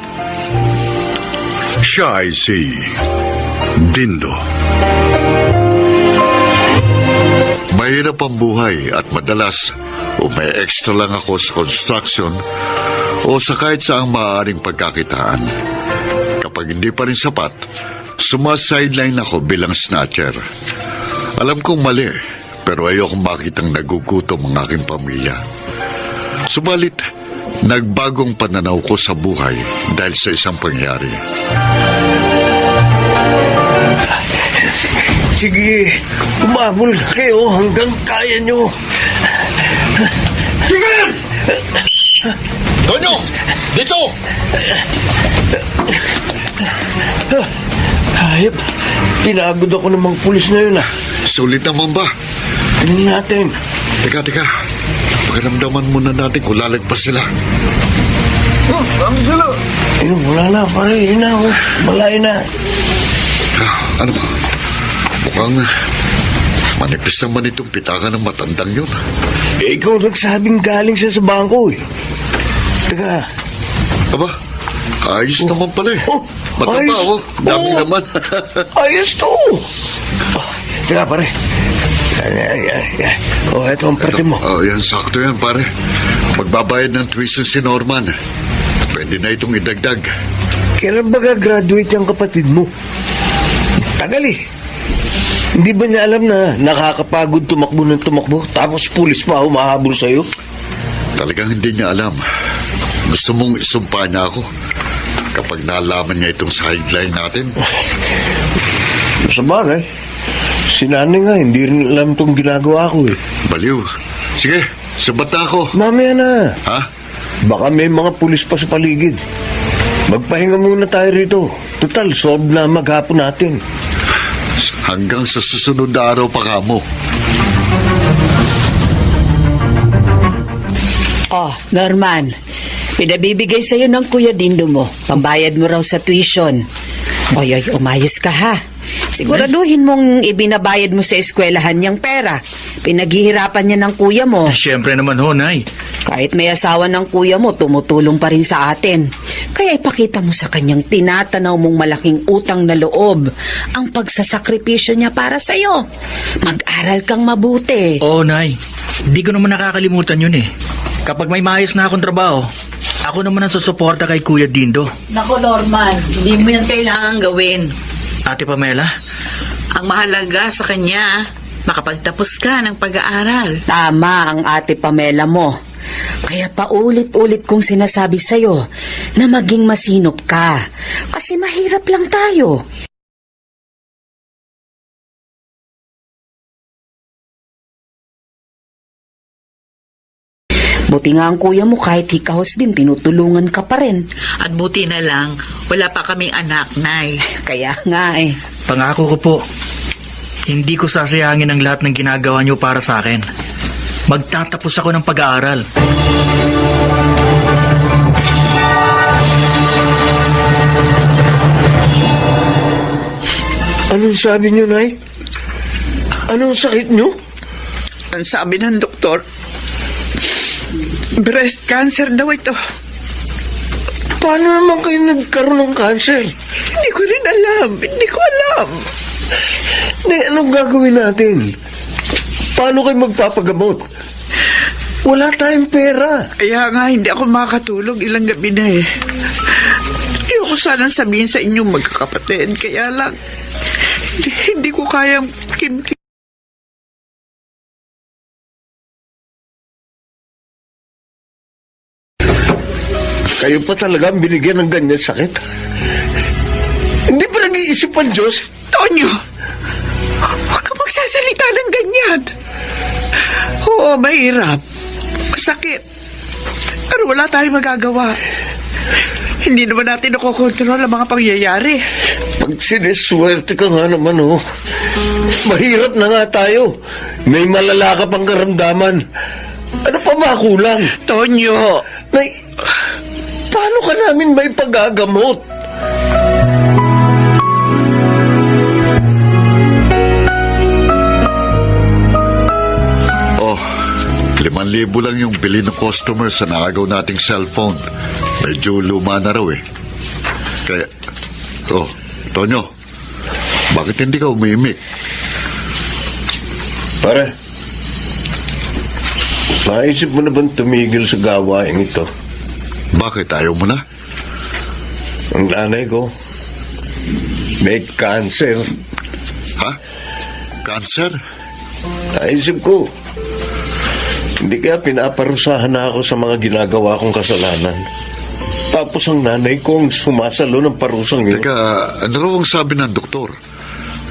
A: Siya ay si Dindo.
I: Mahirap ang buhay at madalas o may extra lang ako sa construction o sa kahit saang maaaring pagkakitaan. Kapag hindi pa rin sapat, sumasideline ako bilang snatcher. Alam kong mali, pero ayokong makitang nagugutom ang aking pamilya. Subalit, nagbagong pananaw ko sa buhay dahil sa isang pangyari.
B: Sige, umabol kayo hanggang kaya nyo. Tigil!
I: Tonyo! Dito!
B: Hayop, pinagod ako ng mga pulis na yun.
I: Sulit naman ba?
B: Tingnan natin.
I: Teka. Pakiramdaman muna natin kung lalagpas sila.
B: Ayun, wala na, pare. Yun na, malayo na.
I: Ano ba? Mukhang manipis naman itong pitaka ng matandang yun.
B: Ikaw nagsabing galing siya sa bangko eh. Teka.
I: Aba, ayos naman pala eh. Mataba
B: ayos.
I: oh. Dami naman.
B: Ayos to. Teka, pare. Yan. Oh, ito ang parte mo.
I: Oh, yan, sakto yan, pare. Magbabayad ng tuition si Norman. Pwede na itong idagdag.
B: Kailan ba gagraduate yung kapatid mo? Tagal eh. Hindi ba niya alam na nakakapagod tumakbo ng tumakbo tapos pulis pa humahabol sa'yo?
I: Talagang hindi niya alam. Gusto mong isumpa niya ako kapag nalaman niya itong sideline natin.
B: Sa bagay, si nanay nga hindi rin alam itong ginagawa ko eh.
I: Baliw. Sige, sabat na ako.
B: Mamaya na.
I: Ha?
B: Baka may mga pulis pa sa paligid. Magpahinga muna tayo rito. Total, solve na maghapon natin.
I: Hanggang sa susunod na araw pa kamo.
G: Oh, Norman, pinabibigay sa'yo ng Kuya Dindo mo. Pambayad mo raw sa tuition. Oy, umayos ka ha. Siguraduhin mong ibinabayad mo sa eskwelahan niyang pera. Pinaghihirapan niya ng kuya mo.
F: Siyempre naman ho, Nay.
G: Kahit may asawa ng kuya mo, tumutulong pa rin sa atin. Kaya ipakita mo sa kanyang tinatanaw mong malaking utang na loob ang pagsasakripisyo niya para sa'yo. Mag-aral kang mabuti.
F: Oo, Nay. Di ko naman nakakalimutan yun eh. Kapag may maayos na akong trabaho, ako naman ang susuporta kay Kuya Dindo.
D: Nako, Norman, hindi mo yan kailangan gawin.
F: Ate Pamela?
D: Ang mahalaga sa kanya, makapagtapos ka ng pag-aaral.
G: Tama ang Ate Pamela mo. Kaya paulit-ulit kong sinasabi sa'yo na maging masinop ka. Kasi mahirap lang tayo. Buti nga ang kuya mo kahit hikahos din, tinutulungan ka pa rin.
D: At buti na lang, wala pa kaming anak, Nay.
G: Kaya nga eh.
F: Pangako ko po, hindi ko sasayangin ang lahat ng ginagawa niyo para sa akin. Magtatapos ako ng pag-aaral.
B: Anong sabi niyo, Nay? Anong sakit niyo?
C: Ang sabi ng doktor, Breast cancer daw ito.
B: Paano naman kayo nagkaroon ng cancer?
C: Hindi ko rin alam. Hindi ko alam.
B: Anong gagawin natin? Paano kayo magpapagamot? Wala tayong pera.
C: Kaya nga, hindi ako makakatulog ilang gabi na eh. Ayoko sanang sabihin sa inyong magkakapatid. Kaya lang, hindi ko kayang kimkim.
B: Kayo pa talaga ang binigyan ng ganyan sakit? Hindi pa nag-iisip ang Diyos?
C: Tonyo! Huwag ka magsasalita ng ganyan. Oo, mahirap. Masakit. Pero wala tayong magagawa. Hindi naman natin nakokontrol ang mga pangyayari.
B: Pag siniswerte ka nga naman, oh. Mahirap na nga tayo. May malala ka pang karamdaman. Ano pa ba kulang?
C: Tonyo!
B: Paano ka namin may pagagamot?
I: Oh, 5,000 lang yung bili ng customer sa nakagaw nating cellphone. Medyo luma na raw eh. Kaya, oh, Tonyo, bakit hindi ka umimik?
B: Pare, naisip mo na bang tumigil sa gawain ito?
I: Bakit ayaw mo na?
B: Ang nanay ko, may cancer.
I: Ha? Cancer?
B: Naisip ko, hindi kaya pinaparusahan na ako sa mga ginagawa kong kasalanan. Tapos ang nanay ko ang sumasalo ng parusang yun.
I: Teka, ano raw ang sabi ng doktor?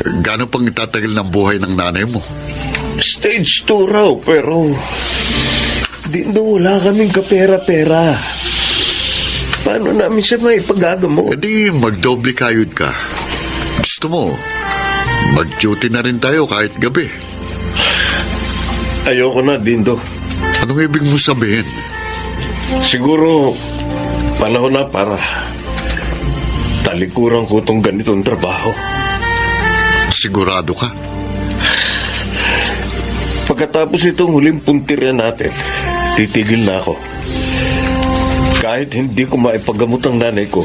I: Gano'n pang itatagal ng buhay ng nanay mo?
B: Stage 2 raw, pero di wala kaming kapera-pera. Paano namin siya may pagagamot?
I: E di magdoble kayod ka. Gusto mo, mag-duty na rin tayo kahit gabi.
B: Ayoko na, Dindo.
I: Anong ibig mo sabihin?
B: Siguro, panahon na para talikuran ko itong ganitong trabaho.
I: Sigurado ka?
B: Pagkatapos itong huling puntirya natin, titigil na ako. Kahit hindi ko maipagamot ang nanay ko,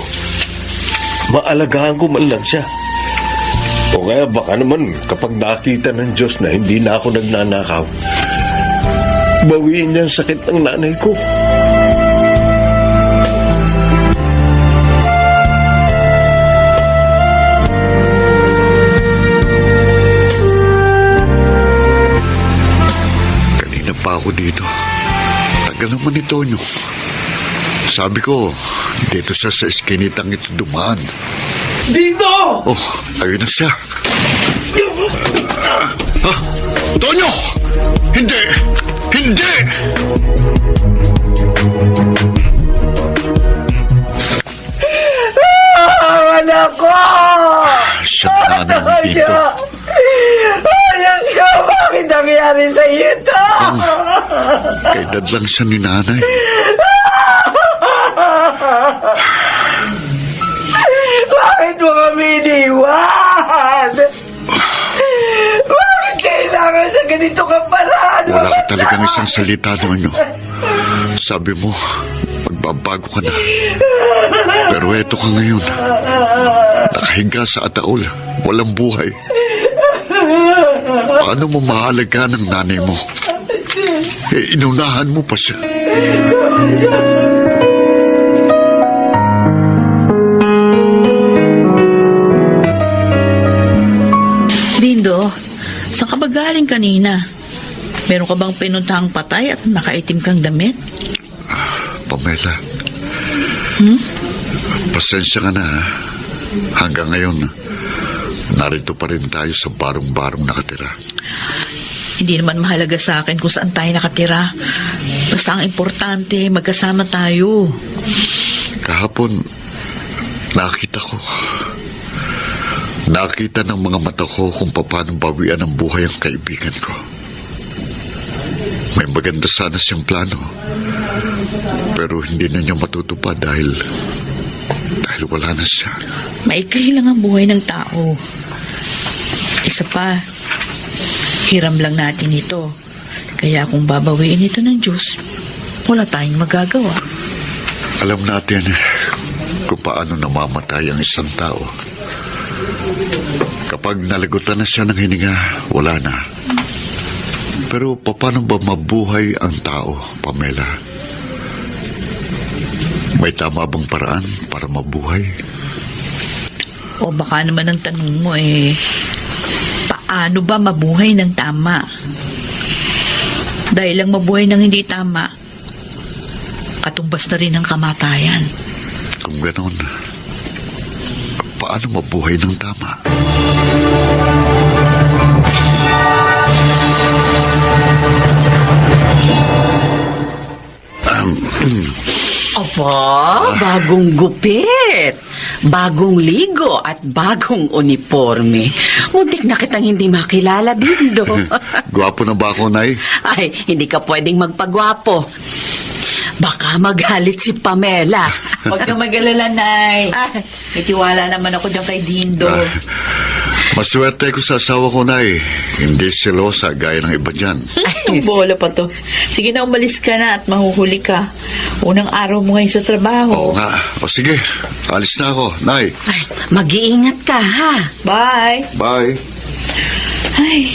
B: maalagaan ko man lang siya. O kaya baka naman kapag nakita ng Diyos na hindi na ako nagnanakaw, bawiin niya ang sakit ng nanay ko.
I: Kanina pa ako dito. Tagal naman ni Tonyo. Sabi ko, dito siya sa iskinitang ito dumaan.
B: Dito!
I: Oh, ayun na siya. Tonyo! Hindi! Hindi!
C: Wala ko!
I: Siya na naman dito.
C: Ayos ko! Bakit nangyari sa iyo ito?
I: Kay dad lang siya ni nanay.
C: Bakit mo kami iniwan? Bakit kailangan sa ganito ka paraan?
I: Wala ka talagang isang salita naman yun. Sabi mo, magbabago ka na. Pero eto ka ngayon. Nakahiga sa ataol. Walang buhay. Paano mo mahalaga ng nanay mo? Eh, inunahan mo pa siya.
D: Dindo, saan ka ba galing kanina? Meron ka bang pinuntahang patay at nakaitim kang damit?
I: Pamela. Pasensya ka na, ha? Hanggang ngayon, narito pa rin tayo sa barong-barong nakatira.
D: Hindi naman mahalaga sa akin kung saan tayo nakatira. Basta ang importante, magkasama tayo.
I: Kahapon, nakita ko. Nakita ng mga mata ko kung paano bawian ng buhay ang kaibigan ko. May maganda sana siyang plano. Pero hindi na niya matutupad dahil wala na siya.
D: Maikli lang ang buhay ng tao. Isa pa, hiram lang natin ito. Kaya kung babawiin ito ng Diyos, wala tayong magagawa.
I: Alam natin kung paano namamatay ang isang tao. Kapag nalagutan na siya ng hininga, wala na. Pero paano ba mabuhay ang tao, Pamela? May tama bang paraan para mabuhay?
D: O baka naman ang tanong mo paano ba mabuhay ng tama? Dahil lang mabuhay ng hindi tama, katumbas na rin ang kamatayan.
I: Kung ganoon, paano mabuhay ng tama?
G: Aba, bagong gupit, bagong ligo at bagong uniforme. Muntik na kitang hindi makilala, Dindo.
I: Gwapo na ba ako, Nay?
G: Ay, hindi ka pwedeng magpagwapo. Baka magalit si Pamela.
D: Huwag kang mag-alala, Nay. May tiwala naman ako dyan kay Dindo.
I: Maswerte ko sa asawa ko, Nay. Hindi selosa gaya ng iba dyan.
D: Ang bola pa to. Sige na, umalis ka na at mahuhuli ka. Unang araw mo ngayon sa trabaho.
I: Oo nga. O sige, alis na ako, Nay.
G: Ay, mag-iingat ka, ha?
D: Bye!
I: Bye.
D: Ay,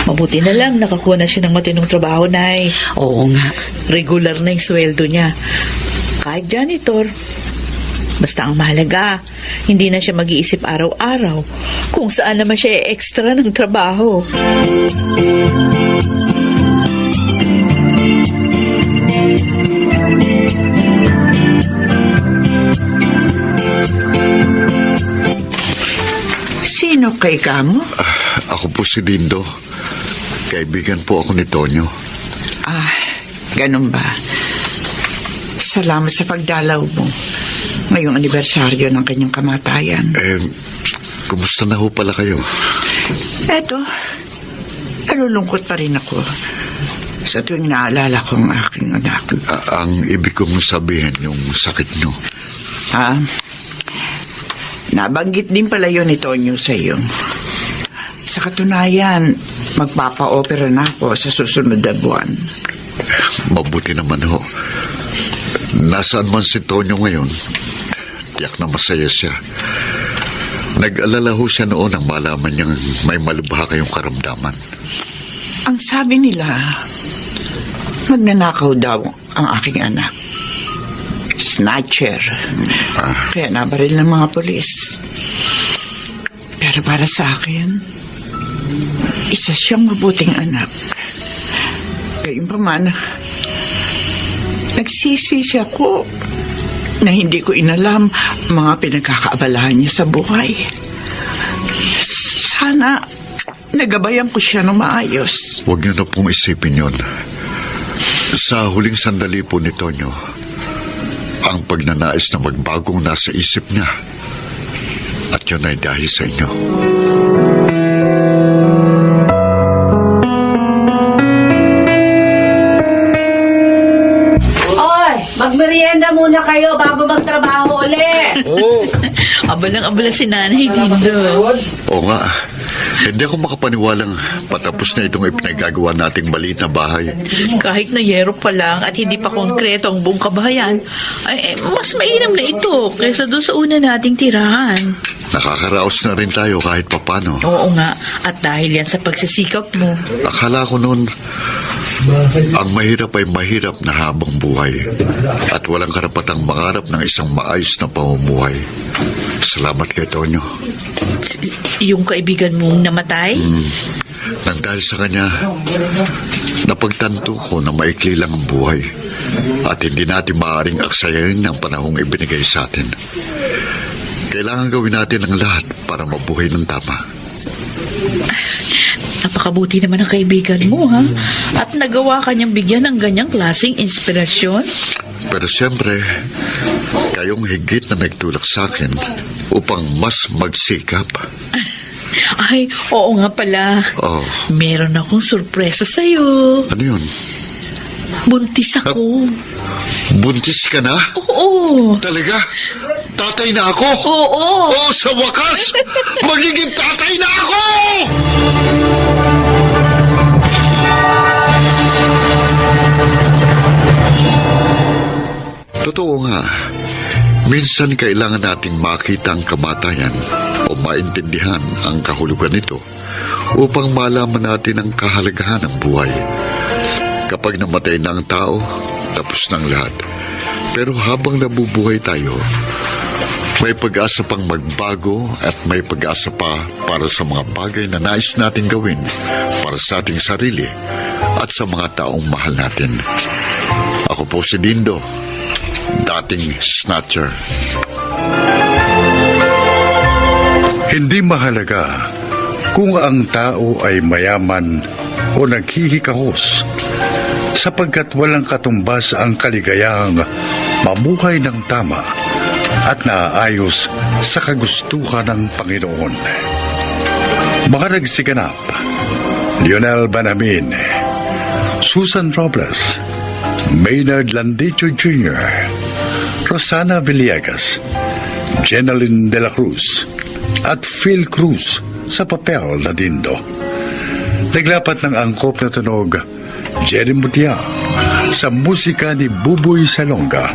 D: mabuti na lang nakakuha na siya ng matinong trabaho, Nay.
G: Oo nga.
D: Regular na yung sweldo niya. Kahit janitor. Basta ang mahalaga, hindi na siya mag-iisip araw-araw kung saan naman siya extra ng trabaho.
C: Sino kay kamo?
I: Ako po si Dindo. Kaibigan po ako ni Tonyo.
C: Ganun ba? Salamat sa pagdalaw mo. Ngayong anibersaryo ng kanyang kamatayan.
I: Kumusta na ho pala kayo?
C: Eto, nalulungkot pa rin ako sa tuwing naalala ko ang aking anak.
I: Ang ibig kong sabihin, yung sakit nyo.
C: Nabanggit din pala yun ni Tonyo sa iyo. Sa katunayan, magpapa-opera na ako sa susunod na buwan.
I: Mabuti naman ho. Nasaan man si Tonyo ngayon, tiyak na masaya siya. Nag-alala ho siya noon nang malaman niyang may malubha kayong karamdaman.
C: Ang sabi nila, magnanakaw daw ang aking anak. Snatcher. Kaya nabaril ng mga polis. Pero para sa akin, isa siyang mabuting anak. Gayunpaman, nagsisi siya ko na hindi ko inalam mga pinagkakaabalahan niya sa buhay. Sana nagabayan ko siya ng maayos.
I: Huwag niyo na pong isipin yun. Sa huling sandali po ni Tonyo, ang pagnanais na magbagong nasa isip niya. At yun ay dahil sa inyo.
G: Oy, magmerienda muna kayo bago magtrabaho ulit.
D: Abalang-abala si Nanay Dindo.
I: Oo nga. Hindi ako makapaniwalang patapos na itong ipinagagawa nating maliit na bahay.
D: Kahit na yero pa lang at hindi pa konkreto ang buong kabahayan, ay mas mainam na ito kaysa doon sa una nating tirahan.
I: Nakakaraos na rin tayo kahit papano.
D: Oo nga, at dahil yan sa pagsisikap mo.
I: Akala ko noon, ang mahirap ay mahirap na habang buhay at walang karapatang mangarap ng isang maayos na pamumuhay. Salamat kay Tonyo.
D: Yung kaibigan mong namatay?
I: Nang dahil sa kanya, napagtanto ko na maikli lang ang buhay at hindi natin maaaring aksayahin ang panahong ibinigay sa atin. Kailangan gawin natin ang lahat para mabuhay ng tama.
D: Napakabuti naman ang kaibigan mo, ha? At nagawa ka niyang bigyan ng ganyang klaseng inspirasyon?
I: Pero siyempre, kayong higit na nagtulak sa akin upang mas magsikap.
D: Ay, oo nga pala.
I: Oh.
D: Meron akong sorpresa sa'yo.
I: Ano yun?
D: Buntis ako.
I: Buntis ka na?
D: Oo.
I: Talaga? Tatay na ako?
D: Oo.
I: Oh, sa wakas, magiging tatay na ako! Totoo nga, minsan kailangan nating makita ang kamatayan o maintindihan ang kahulugan nito upang malaman natin ang kahalagahan ng buhay. Kapag namatay na ang tao, tapos ng lahat. Pero habang nabubuhay tayo, may pag-asa pang magbago at may pag-asa pa para sa mga bagay na nais nating gawin para sa ating sarili at sa mga taong mahal natin. Ako po si Dindo, dating snatcher.
A: Hindi mahalaga kung ang tao ay mayaman o naghihikahos, sapagkat walang katumbas ang kaligayahang mamuhay ng tama at naaayos sa kagustuhan ng Panginoon. Mga nagsiganap: Lionel Banamin, Susan Robles, Maynard Landicho Jr., Rosana Villegas, Jeneline de la Cruz, at Phil Cruz sa papel na Dindo. Naglapat ng angkop na tunog Jerry Mutia, sa musika ni Buboy Salonga.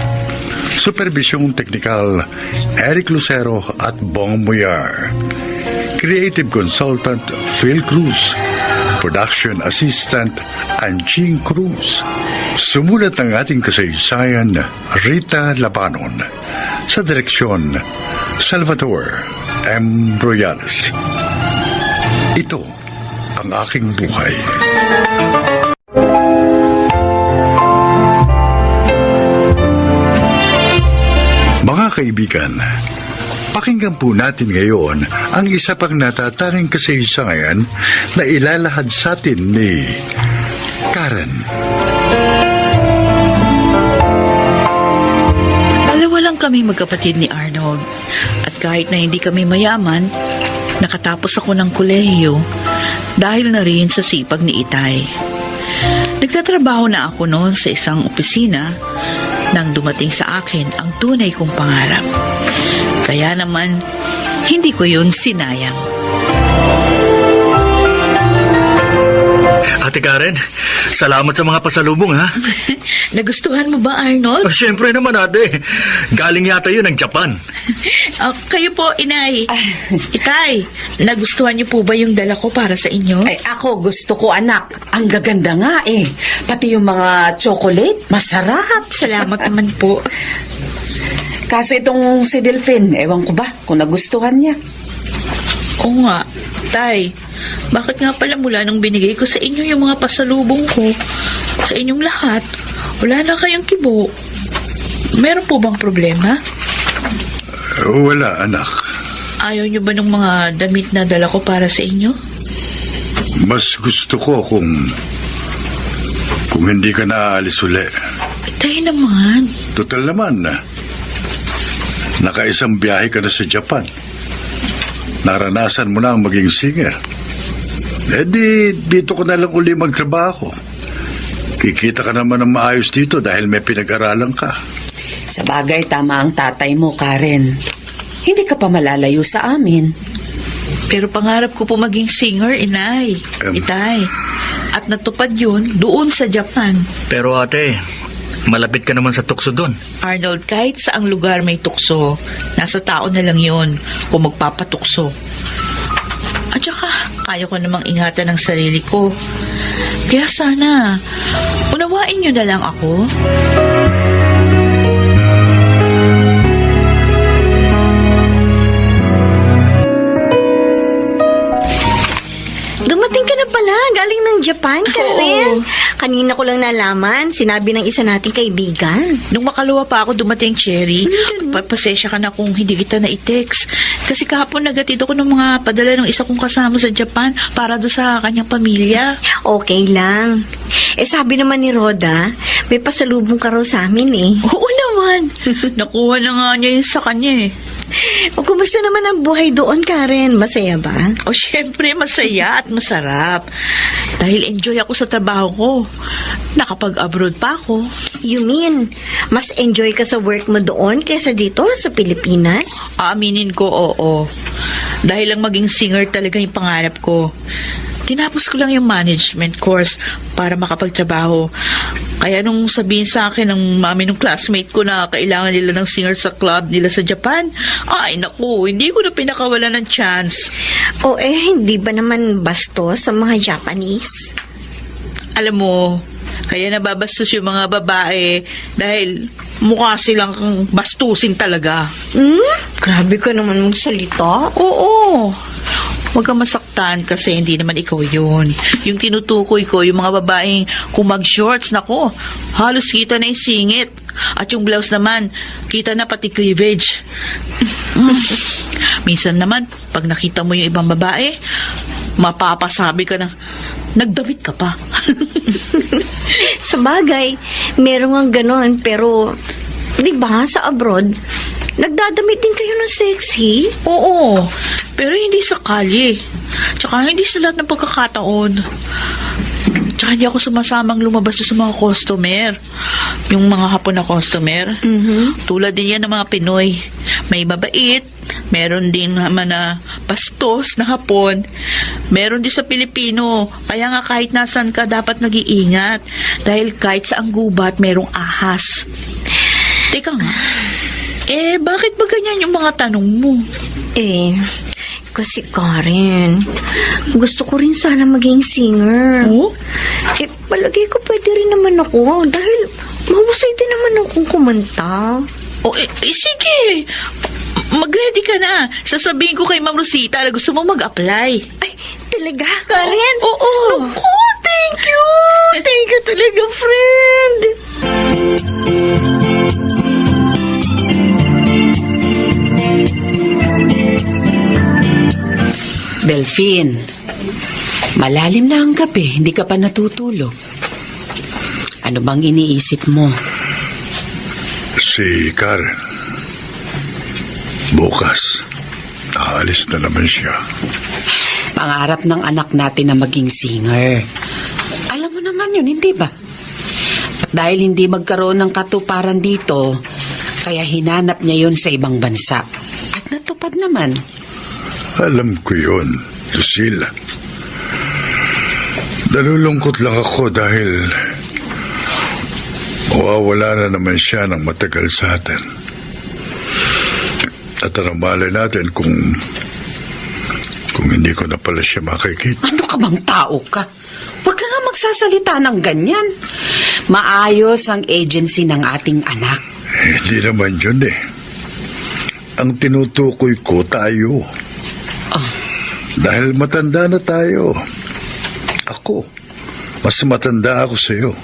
A: Supervisyong teknikal Eric Lucero at Bong Muyar. Creative Consultant Phil Cruz. Production Assistant Anching Cruz. Sumulat ng ating kasaysayan Rita Labanon. Sa direksyon Salvador M. Royales. Ito ang aking buhay. Mga kaibigan, pakinggan po natin ngayon ang isa pang natatanging kasaysayan na ilalahad sa atin ni Karen.
D: Dalawa lang kami magkapatid ni Arnold. At kahit na hindi kami mayaman, nakatapos ako ng kolehiyo dahil na rin sa sipag ni Itay. Nagtatrabaho na ako noon sa isang opisina nang dumating sa akin ang tunay kong pangarap. Kaya naman, hindi ko yun sinayang.
F: Ate Karen, salamat sa mga pasalubong, ha?
D: Nagustuhan mo ba, Arnold?
F: Siyempre naman, ate. Galing yata yun ng Japan.
D: Kayo po, Inay. Itay, nagustuhan niyo po ba yung dala ko para sa inyo?
J: Ay, ako gusto ko, anak. Ang gaganda nga eh. Pati yung mga chocolate, masarap.
D: Salamat naman po.
J: Kaso itong si Delphine, ewan ko ba kung nagustuhan niya.
D: Oo nga, Tay. Bakit nga pala mula nung binigay ko sa inyo yung mga pasalubong ko, sa inyong lahat, wala na kayong kibo? Meron po bang problema?
A: Wala, anak.
D: Ayaw niyo ba ng mga damit na dala ko para sa inyo?
A: Mas gusto ko kung hindi ka naaalis uli.
D: Tay naman.
A: Total naman, nakaisang biyahe ka na sa Japan. Naranasan mo na ang maging singer. Dito ko na lang uli magtrabaho. Kikita ka naman ng maayos dito dahil may pinag-aralan ka.
J: Sa bagay, tama ang tatay mo, Karen. Hindi ka pa malalayo sa amin.
D: Pero pangarap ko po maging singer, Inay. Itay. At natupad yun doon sa Japan.
F: Pero ate, malapit ka naman sa tukso doon.
D: Arnold, kahit saang lugar may tukso, nasa tao na lang yun kung magpapatukso. At saka, kaya ko namang ingatan ang sarili ko. Kaya sana, unawain niyo na lang ako.
E: Dumating ka na pala, galing ng Japan, Karen.
D: Oo.
E: Kanina ko lang nalaman, sinabi ng isa nating kaibigan.
D: Nung makalawa pa ako dumating, Cherry, pasensya ka na kung hindi kita na-text. Kasi kahapon nagatid ako ng mga padala ng isa kong kasama sa Japan para doon sa kanyang pamilya.
E: Okay lang. Sabi naman ni Roda, may pasalubong ka raw sa amin eh.
D: Oo naman. Nakuha na nga niya yun sa kanya eh.
E: O kumusta naman ang buhay doon, Karen? Masaya ba?
D: O syempre, masaya at masarap. Dahil enjoy ako sa trabaho ko. Nakapag-abroad pa ako.
E: You mean, mas enjoy ka sa work mo doon kaysa dito sa Pilipinas?
D: Aaminin ko, oo. Dahil lang maging singer talaga yung pangarap ko. tinapos ko lang yung management course para makapagtrabaho. Kaya nung sabihin sa akin ng mami ng classmate ko na kailangan nila ng singer sa club nila sa Japan, ay naku, hindi ko na pinakawalan ng chance.
E: O hindi ba naman bastos sa mga Japanese?
D: Alam mo, kaya nababastos yung mga babae dahil mukha silang bastusin talaga.
E: Grabe ka naman magsalita.
D: Oo. Huwag kang masaktan kasi hindi naman ikaw yun. Yung tinutukoy ko, yung mga babaeng kung mag-shorts, nako, halos kita na yung singit. At yung blouse naman, kita na pati cleavage. Minsan naman, pag nakita mo yung ibang babae, mapapasabi ka na, nagdamit ka pa.
E: Sa bagay, meron nga ganon, pero di ba sa abroad, nagdadamit din kayo ng sexy?
D: Oo, pero hindi sa kalye. Tsaka hindi sa lahat ng pagkakataon. Tsaka hindi ako sumasamang lumabas sa mga customer. Yung mga Hapon na customer. Tulad din yan ng mga Pinoy. May mabait, meron din naman na bastos na Hapon. Meron din sa Pilipino. Kaya nga kahit nasan ka, dapat nag-iingat. Dahil kahit saang gubat, merong ahas. Teka nga, bakit ba ganyan yung mga tanong mo?
E: Kasi Karen, gusto ko rin sana maging singer.
D: Oh?
E: Palagay ko pwede rin naman ako dahil mahusay din naman akong kumanta.
D: Sige. Mag-ready ka na. Sasabihin ko kay Ma'am Rosita na gusto mo mag-apply.
E: Ay, talaga, Karen?
D: Oo.
E: Naku, thank you! Thank you talaga, friend!
G: Delphine, malalim na ang gabi, hindi ka pa natutulog. Ano bang iniisip mo?
A: Si Karen. Bukas, aalis na naman siya.
G: Pangarap ng anak natin na maging singer. Alam mo naman yun, hindi ba? At dahil hindi magkaroon ng katuparan dito, kaya hinanap niya yun sa ibang bansa. At natupad naman.
A: Alam ko yun, Lucille. Nalulungkot lang ako dahil mawawala na naman siya ng matagal sa atin. At ang malay natin kung hindi ko na pala siya makikita.
G: Ano ka bang tao ka? Huwag ka nga magsasalita ng ganyan. Maayos ang agency ng ating anak.
A: Hindi naman yun eh. Ang tinutukoy ko tayo. Dahil matanda na tayo. Ako, mas matanda ako sa'yo.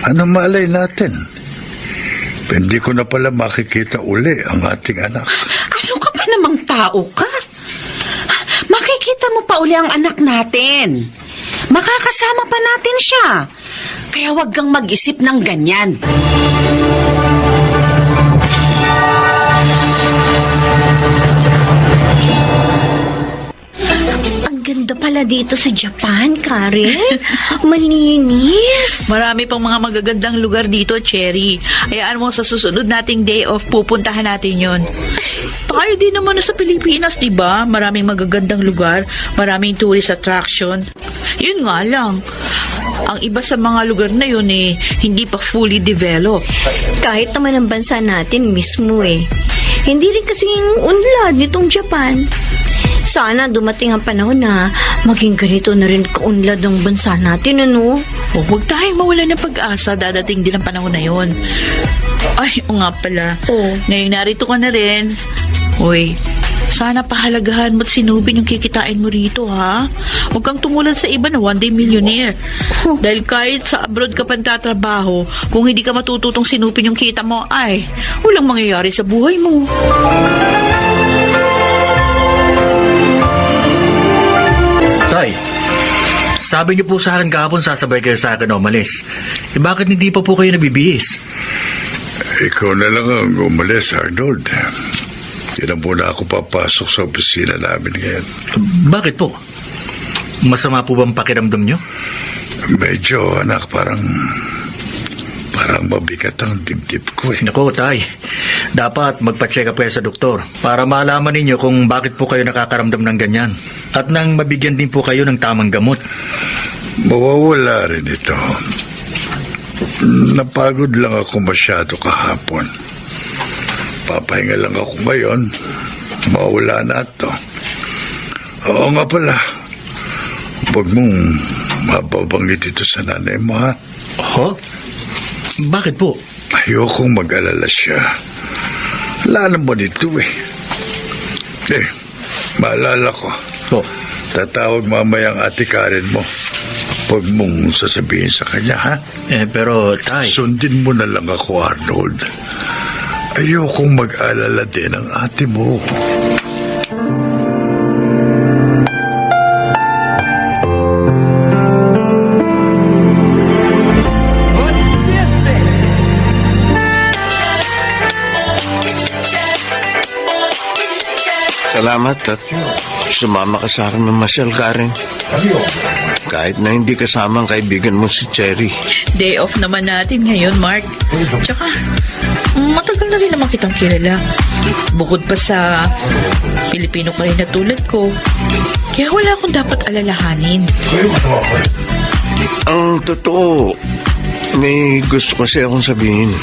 A: Ano malay natin? Hindi ko na pala makikita uli ang ating anak.
G: Ano ka pa namang tao ka? Makikita mo pa uli ang anak natin. Makakasama pa natin siya. Kaya huwag kang mag-isip ng ganyan.
E: Ganda pala dito sa Japan, Karen. Malinis.
D: Marami pang mga magagandang lugar dito, Cherry. Hayaan mo sa susunod nating day off, pupuntahan natin yon. Tayo din naman sa Pilipinas, diba? Maraming magagandang lugar, maraming tourist attraction. Yun nga lang, ang iba sa mga lugar na yun hindi pa fully developed.
E: Kahit naman ang bansa natin mismo hindi rin kasing unlad nitong Japan. Sana dumating ang panahon na maging ganito na rin kaunlad ng bansa natin, ano?
D: Huwag tayong mawala ng pag-asa, dadating din ang panahon na yon. Ay, o nga pala. Ngayong narito ka na rin. Uy, sana pahalagahan mo't sinubin yung kikitain mo rito, ha? Huwag kang tumulad sa iba na one-day millionaire. Dahil kahit sa abroad ka pang tatrabaho, kung hindi ka matututong sinupin yung kita mo, ay, walang mangyayari sa buhay mo.
F: Tay, sabi niyo po sa akin kahapon sasabay kayo sa akin umalis. Bakit hindi pa po kayo nabibihis?
A: Ikaw na lang ang umalis, Arnold. Hindi na muna ako papasok sa opisina namin ngayon.
F: Bakit po? Masama po bang pakiramdam niyo?
A: Medyo, anak, parang Parang mabigat ang dibdib ko eh.
F: Naku, tay. Dapat magpa-check up kayo sa doktor para malaman ninyo kung bakit po kayo nakakaramdam ng ganyan. At nang mabigyan din po kayo ng tamang gamot.
A: Mawawala rin ito. Napagod lang ako masyado kahapon. Papahinga lang ako ngayon. Mawawala na ito. Oo nga pala. Huwag mong mababanggit ito sa nanay mo, ha?
F: Ho? Bakit po?
A: Ayokong mag-alala siya. Wala naman ito eh. Maalala ko.
F: Po.
A: Tatawag mamaya ang ate Karen mo. Huwag mong sasabihin sa kanya, ha?
F: Pero, tay.
A: Sundin mo na lang ako, Arnold. Ayokong mag-alala din ang ate mo.
B: Salamat at sumama ka sa akin ng masyal, Karen. Kahit na hindi kasama ang kaibigan mo si Cherry.
D: Day off naman natin ngayon, Mark. Tsaka, matagal na rin naman kitang kilala. Bukod pa sa Pilipino ka rin na tulad ko. Kaya wala akong dapat alalahanin.
B: Ang totoo, may gusto kasi akong sabihin.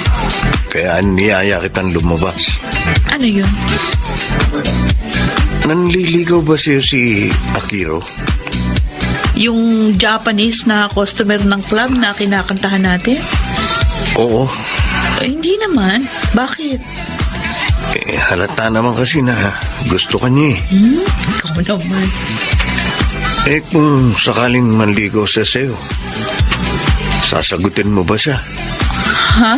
B: Kaya niyaya kitang lumabas.
D: Ano yun?
B: Nanliligaw ba sa'yo si Akiro?
D: Yung Japanese na customer ng club na kinakantahan natin?
B: Oo.
D: Hindi naman. Bakit?
B: Halata naman kasi na gusto ka niya eh.
D: Ikaw naman.
B: Kung sakaling manligaw siya sa'yo, sasagutin mo ba siya?
D: Ha?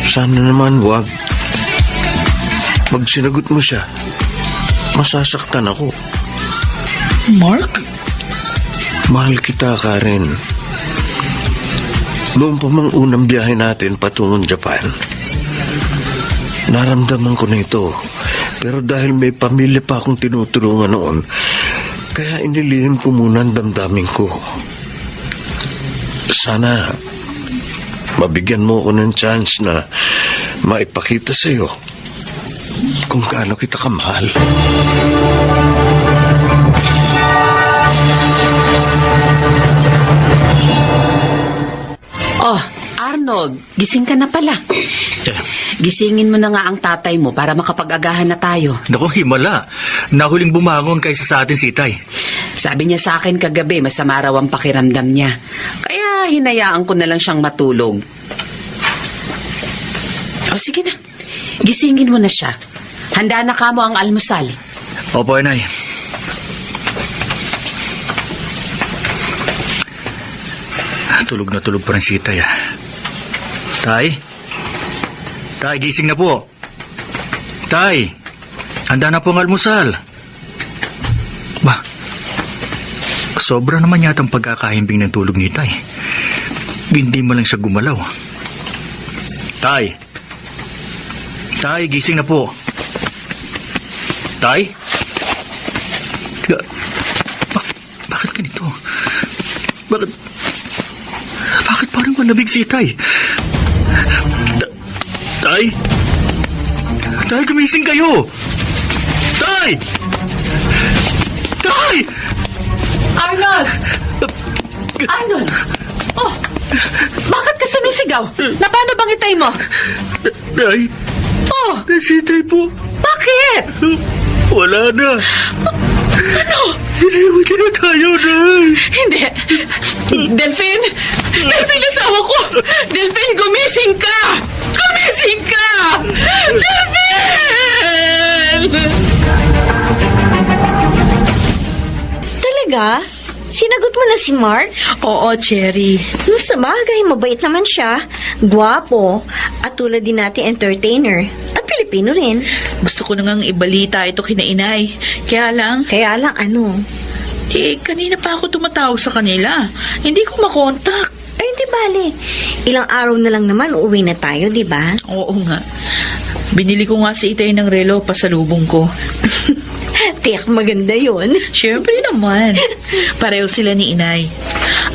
B: Sana naman wag. Pag sinagot mo siya, masasaktan ako.
D: Mark?
B: Mahal kita, Karen. Noong pa mang unang biyahe natin patungong Japan, naramdaman ko na ito. Pero dahil may pamilya pa akong tinutulungan noon, kaya inilihim ko muna ang damdamin ko. Sana mabigyan mo ako ng chance na maipakita sa'yo kung gaano kita kamahal.
G: Oh, Arnold, gising ka na pala. Gisingin mo na nga ang tatay mo para makapag-agahan na tayo.
F: Naku, himala. Nahuling bumangon kaysa sa atin si Itay.
G: Sabi niya sa akin kagabi, masama raw ang pakiramdam niya. Kaya hinayaan ko na lang siyang matulog. O sige na, gisingin mo na siya. Handa na ka mo ang almusal.
F: Opo, Inay. Tulog na tulog pa rin si Itay, Tay? Tay, gising na po. Tay, handa na po ang almusal. Ba, sobra naman yata ang pagkakahimbing ng tulog ni Tay. Hindi mo lang siya gumalaw. Tay? Tay, gising na po. Tay? Bakit ganito? Bakit parang malamig si Tay? Tay? Tay, gumising kayo! Tay! Tay!
G: Arnold! Arnold! Oh! Bakit ka sumisigaw? Na paano bang itay mo?
F: Tay?
G: Oh!
F: Nasitay po.
G: Bakit?
F: Wala na.
G: Ano?
F: Hiniwala na tayo, Nay.
G: Hindi. Delphine! Delphine, asawa ko! Delphine, gumising ka! Gumising ka! Delphine!
E: Talaga? Sinagot mo na si Mark?
D: Oo, Cherry.
E: Sa bagay, mabait naman siya. Gwapo. At tulad din natin entertainer. At Pilipino rin.
D: Gusto ko na ngang ibalita ito kina Inay. Kaya lang,
E: Ano?
D: kanina pa ako tumatawag sa kanila. Hindi ko makontak.
E: Ay, hindi bale. Ilang araw na lang naman, uuwi na tayo, di ba?
D: Oo nga. Binili ko nga si Itay ng relo pasalubong ko.
E: Tiyak maganda yon.
D: Siyempre naman. Pareho sila ni Inay.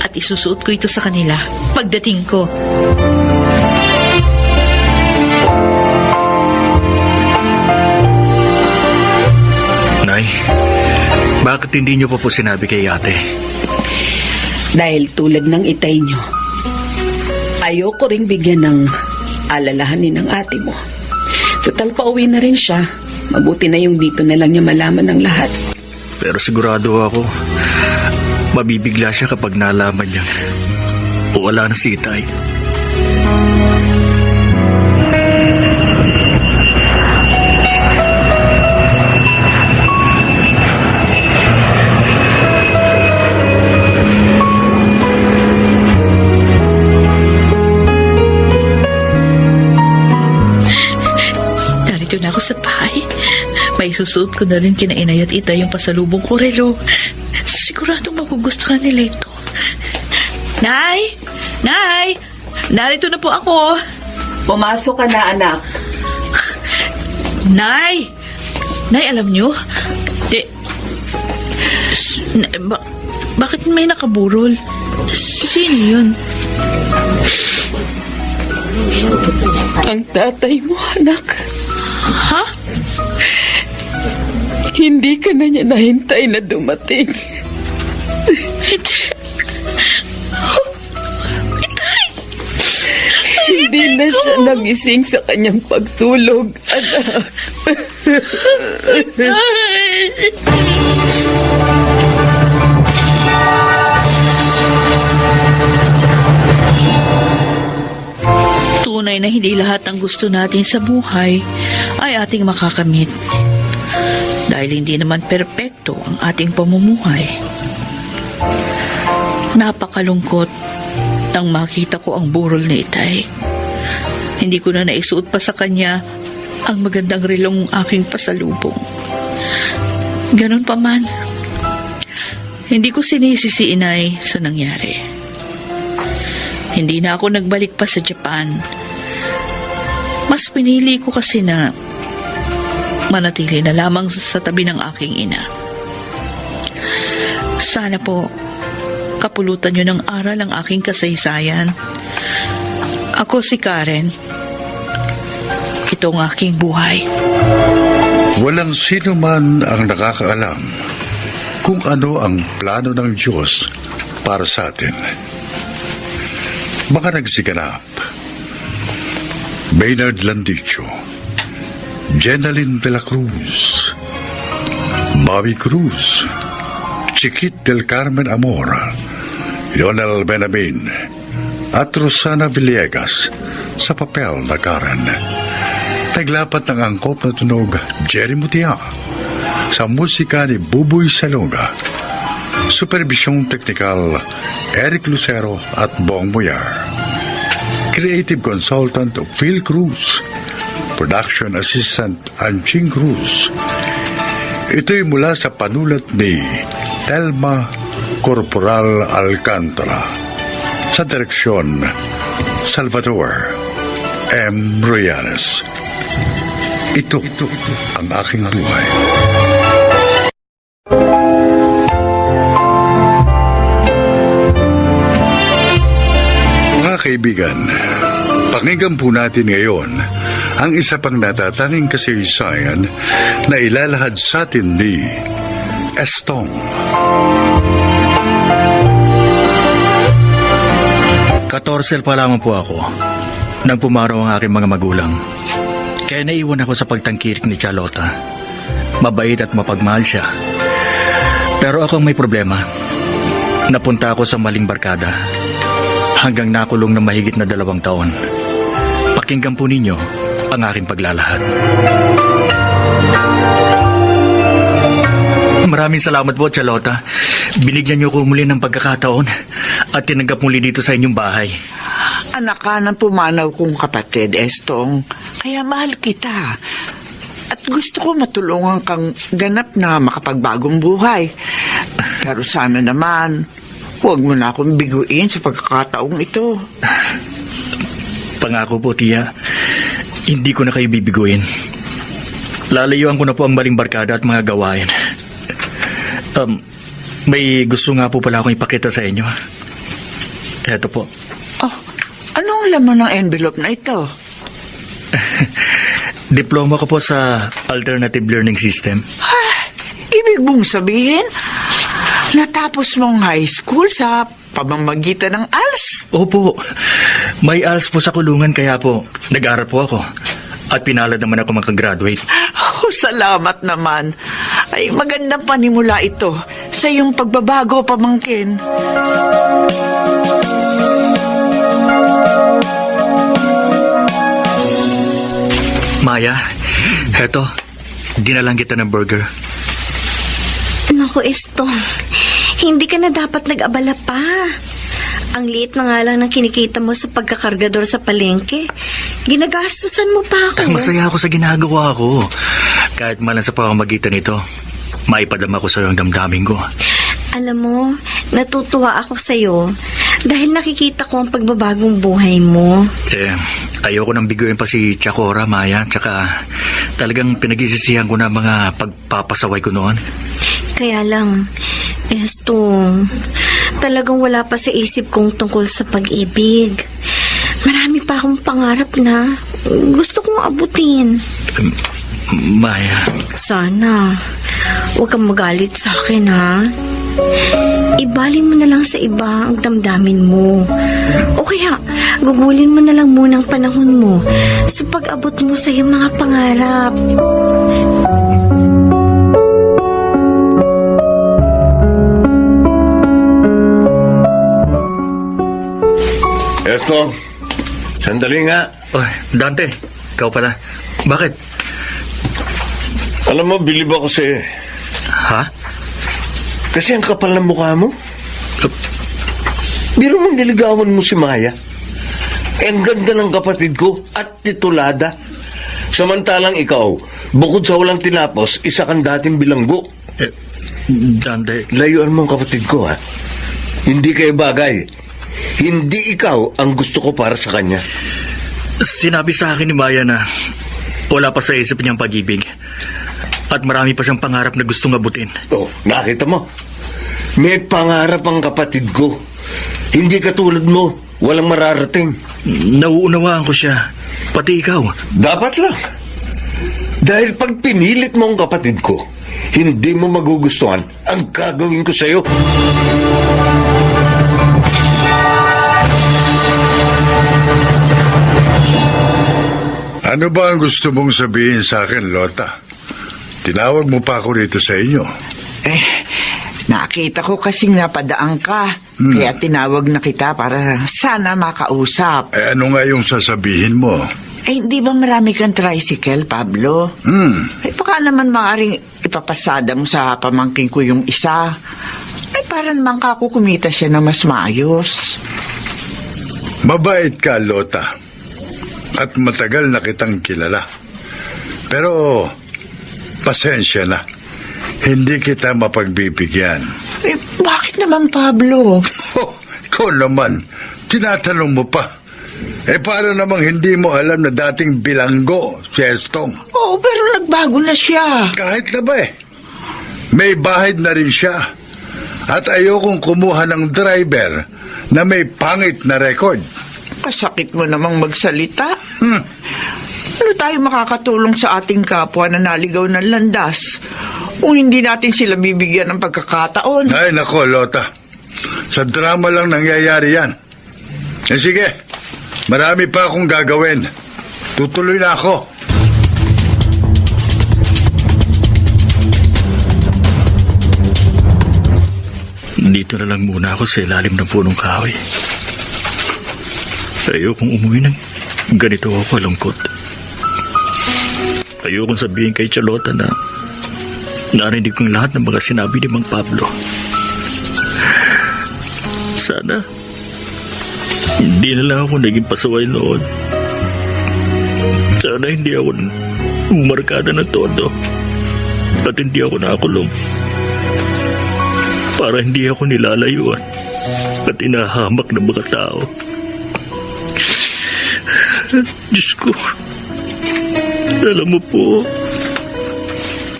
D: At isusuot ko ito sa kanila pagdating ko.
F: Nay, bakit hindi niyo pa po sinabi kay ate?
G: Dahil tulad ng itay nyo, ayoko ring bigyan ng alalahanin ng ate mo. Total pauwi na rin siya. Mabuti na yung dito na lang niya malaman ng lahat.
F: Pero sigurado ako, mabibigla siya kapag nalaman niya wala na si Itay.
D: Narito na ako sa bahay. May susuot ko na rin kina Inay at Itay yung pasalubong ko, Relo. Siguradong magugustuhan nila ito. Nay! Nay! Narito na po ako.
J: Pumasok ka na, anak.
D: Nay! Nay, alam nyo? Bakit may nakaburol? Sino yun?
G: Ang tatay mo, anak.
D: Ha?
G: Hindi ka na niya nahintay na dumating. Hindi na siya nagising sa kanyang pagtulog, anak.
D: Tunay na hindi lahat ng gusto natin sa buhay ay ating makakamit. Dahil hindi naman perpekto ang ating pamumuhay. Napakalungkot nang makita ko ang burol ni Itay. Hindi ko na naisuot pa sa kanya ang magandang relong aking pasalubong. Ganon pa man, hindi ko sinisi si Inay sa nangyari. Hindi na ako nagbalik pa sa Japan. Mas pinili ko kasi na manatili na lamang sa tabi ng aking ina. Sana po kapulutan niyo ng aral ang aking kasaysayan. Ako si Karen. Ito ang aking buhay.
A: Walang sino man ang nakakaalam kung ano ang plano ng Diyos para sa atin. Mga nagsiganap: Maynard Landicho, Jenaline de la Cruz, Bobby Cruz, Chiquit del Carmen Amor, Lionel Benamin, at Rosana Villegas sa papel na Karen. Naglapat ng angkop na tunog Jerry Mutia sa musika ni Buboy Salonga. Supervisyong teknikal Eric Lucero at Bong Muyar. Creative consultant Phil Cruz. Production assistant Anching Cruz. Ito'y mula sa panulat ni Telma Corporal Alcantara. Sa direksyon Salvador M. Royanes. Ito ang aking buhay. Mga kaibigan, pakinggan po natin ngayon ang isa pang natatanging kasaysayan na ilalahad sa atin ni Estong.
F: 14 pa lamang po ako nang pumaraw ang aking mga magulang. Kaya naiwan ako sa pagtangkilik ni Charlotta. Mabait at mapagmahal siya. Pero ako ang may problema. Napunta ako sa maling barkada hanggang nakulong ng mahigit na 2 taon. Pakinggan po ninyo ang aking paglalahad. Maraming salamat po, Charlotta. Binigyan niyo ko muli ng pagkakataon at tinanggap muli dito sa inyong bahay.
C: Anak ka ng pumanaw kong kapatid, Estong. Kaya mahal kita. At gusto ko matulungan kang ganap na makapagbagong buhay. Pero sana naman, huwag mo na akong biguin sa pagkakataong ito.
F: Pangako po, Tia. Hindi ko na kayo bibiguin. Lalayuan ko na po ang maling barkada at mga gawain. May gusto nga po pala akong ipakita sa inyo. Eto po.
C: Oh, anong laman ng envelope na ito?
F: Diploma ko po sa Alternative Learning System.
C: Ibig mong sabihin, natapos mong high school sa pamamagitan ng ALS?
F: Opo, may ALS po sa kulungan kaya po nag-aaral po ako. At pinalad naman ako makagraduate.
C: Oh, salamat naman. Ay, magandang panimula ito sa iyong pagbabago, pamangkin.
F: Maya, heto, dinalang kita ng burger.
E: Naku, Estong, hindi ka na dapat nag-abala pa. Ang liit na nga lang ng kinikita mo sa pagkakargador sa palengke. Ginagastusan mo pa ako.
F: Masaya ako sa ginagawa ko. Kahit malang sa pamamagitan nito, maipadama ko sa iyong damdamin ko.
E: Alam mo, natutuwa ako sa'yo dahil nakikita ko ang pagbabagong buhay mo.
F: Ayoko nang biguin pa si Chakora, Maya. Tsaka talagang pinagsisisihan ko na mga pagpapasaway ko noon.
E: Kaya lang, Estong, talagang wala pa sa isip kong tungkol sa pag-ibig. Marami pa akong pangarap na gusto kong abutin.
F: Maya.
E: Sana, huwag kang magalit sa akin, ha? Ibaling mo na lang sa iba ang damdamin mo. O kaya, gugulin mo na lang muna ang panahon mo sa pag-abot mo sa iyong mga pangarap.
B: Esto, sandali nga.
F: Oh, Dante, ikaw pala. Bakit?
B: Alam mo, bilib ako sa'yo.
F: Ha?
B: Kasi ang kapal ng mukha mo. Biro mo niligawan mo si Maya. Ang ganda ng kapatid ko at titulada. Samantalang ikaw, bukod sa walang tinapos, isa kang dating bilanggo.
F: Dante.
B: Layuan mo ang kapatid ko, ha? Hindi kayo bagay. Hindi ikaw ang gusto ko para sa kanya.
F: Sinabi sa akin ni Maya na wala pa sa isip niyang pag-ibig. At marami pa siyang pangarap na gustong abutin.
B: Oh, nakita mo? May pangarap ang kapatid ko. Hindi katulad mo. Walang mararating.
F: Nauunawaan ko siya. Pati ikaw.
B: Dapat lang. Dahil pag pinilit mo ang kapatid ko, hindi mo magugustuhan ang gagawin ko sa'yo.
A: Ano ba ang gusto mong sabihin sa akin, Lota? Tinawag mo pa ako rito sa inyo.
C: Nakita ko kasing napadaan ka. Kaya tinawag na kita para sana makausap.
A: Ano nga yung sasabihin mo?
C: Hindi ba marami kang tricycle, Pablo? Baka naman maaaring ipapasada mo sa pamangkin ko yung isa. Para naman kumita siya na mas maayos.
A: Mabait ka, Lota. At matagal na kitang kilala. Pero, pasensya na. Hindi kita mapagbibigyan.
C: Bakit naman, Pablo?
A: Oh, ikaw naman. Tinatanong mo pa. Para namang hindi mo alam na dating bilanggo si Estong.
C: Oo, pero nagbago na siya.
A: Kahit na ba may bahid na rin siya. At ayokong kumuha ng driver na may pangit na record.
C: Kasakit mo namang magsalita. Ano tayo makakatulong sa ating kapwa na naligaw ng landas kung hindi natin sila bibigyan ng pagkakataon?
A: Ay, nako, Lota. Sa drama lang nangyayari yan. Sige, marami pa akong gagawin. Tutuloy na ako.
F: Dito na lang muna ako sa ilalim ng punong kahoy. Ayokong umuwi ng ganito ako kalungkot. Ayokong sabihin kay Charlotte na narinig kong lahat ng mga sinabi ni Mang Pablo. Sana hindi na lang ako naging pasaway noon. Sana hindi ako markada ng todo at hindi ako nakakulong. Para hindi ako nilalayuan at inahamak ng mga tao. Diyos ko, alam mo po,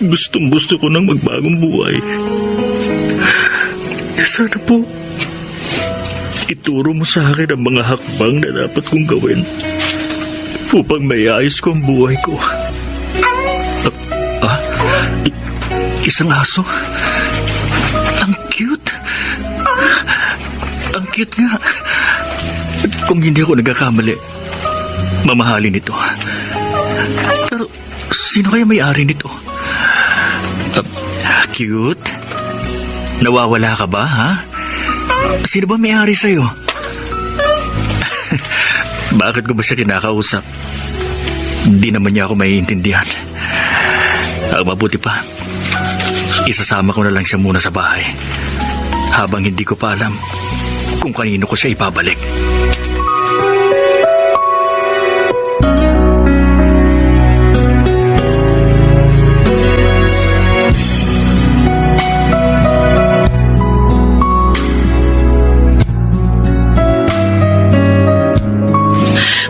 F: gustong-gusto ko ng magbagong buhay. Sana po, ituro mo sa akin ang mga hakbang na dapat kong gawin upang may ayos ko ang buhay ko Ah? Isang aso? Ang cute. Ang cute nga. Kung hindi ako nagkakamali, mamahalin ito. Pero sino kaya may-ari nito? Cute? Nawawala ka ba, ha? Sino ba may-ari sa'yo? Bakit ko ba siya kinakausap? Di naman niya ako maiintindihan. Ang mabuti pa, isasama ko na lang siya muna sa bahay habang hindi ko pa alam kung kanino ko siya ipabalik.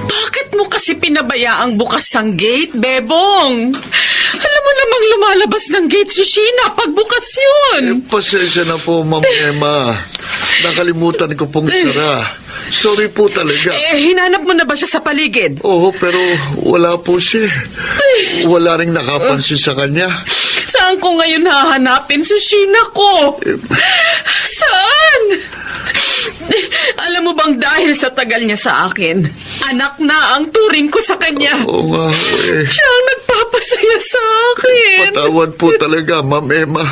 J: Bakit mo kasi pinabayaang bukas ang gate, Bebong? Alam mo namang lumalabas ng gate si Sheena pag bukas yun.
I: Pasensya na po, Ma'am Emma. Nakalimutan ko pong sara. Sorry po talaga.
J: Hinanap mo na ba siya sa paligid?
I: Oo, pero wala po siya. Wala ring nakapansin sa kanya.
J: Saan ko ngayon hahanapin si Sheena ko? Saan? Alam mo bang dahil sa tagal niya sa akin, anak na ang turing ko sa kanya.
I: Oo nga,
J: Siya ang nagpapasaya sa akin.
I: Patawad po talaga, Ma'am Emma.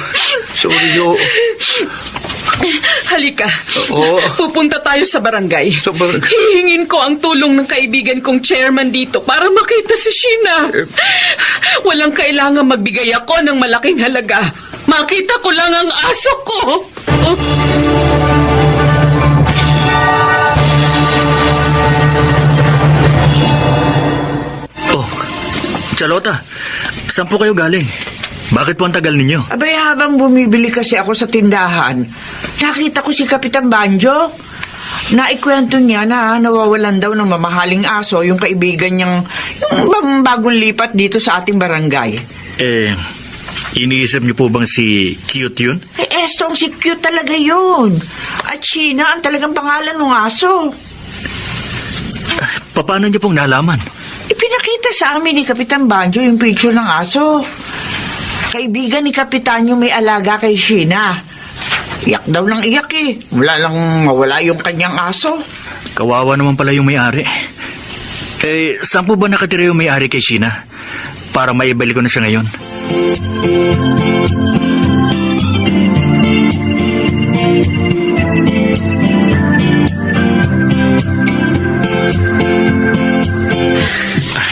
I: Sorry ho.
J: Halika.
I: Oo.
J: Pupunta tayo sa barangay.
I: Sa barangay?
J: Hihingin ko ang tulong ng kaibigan kong chairman dito para makita si Sheena. Walang kailangan magbigay ako ng malaking halaga. Makita ko lang ang aso ko.
F: Oh, Charlotta, saan po kayo galing? Bakit po ang tagal ninyo?
C: Abay, habang bumibili kasi ako sa tindahan, nakita ko si Kapitan Banjo. Naikwento niya na nawawalan daw ng mamahaling aso yung kaibigan niyang yung bagong lipat dito sa ating barangay.
F: Iniisip niyo po bang si Cute yun?
C: Estong si Cute talaga yun. At Sheena ang talagang pangalan ng aso.
F: Paano niyo pong nalaman?
C: Ipinakita sa amin ni Kapitan Banjo yung picture ng aso. Kaibigan ni Kapitan yung may alaga kay Sheena. Iyak daw ng iyak eh. Wala lang mawala yung kanyang aso.
F: Kawawa naman pala yung may-ari. Saan po ba nakatira yung may-ari kay Sheena? Para maibalik ko na siya ngayon.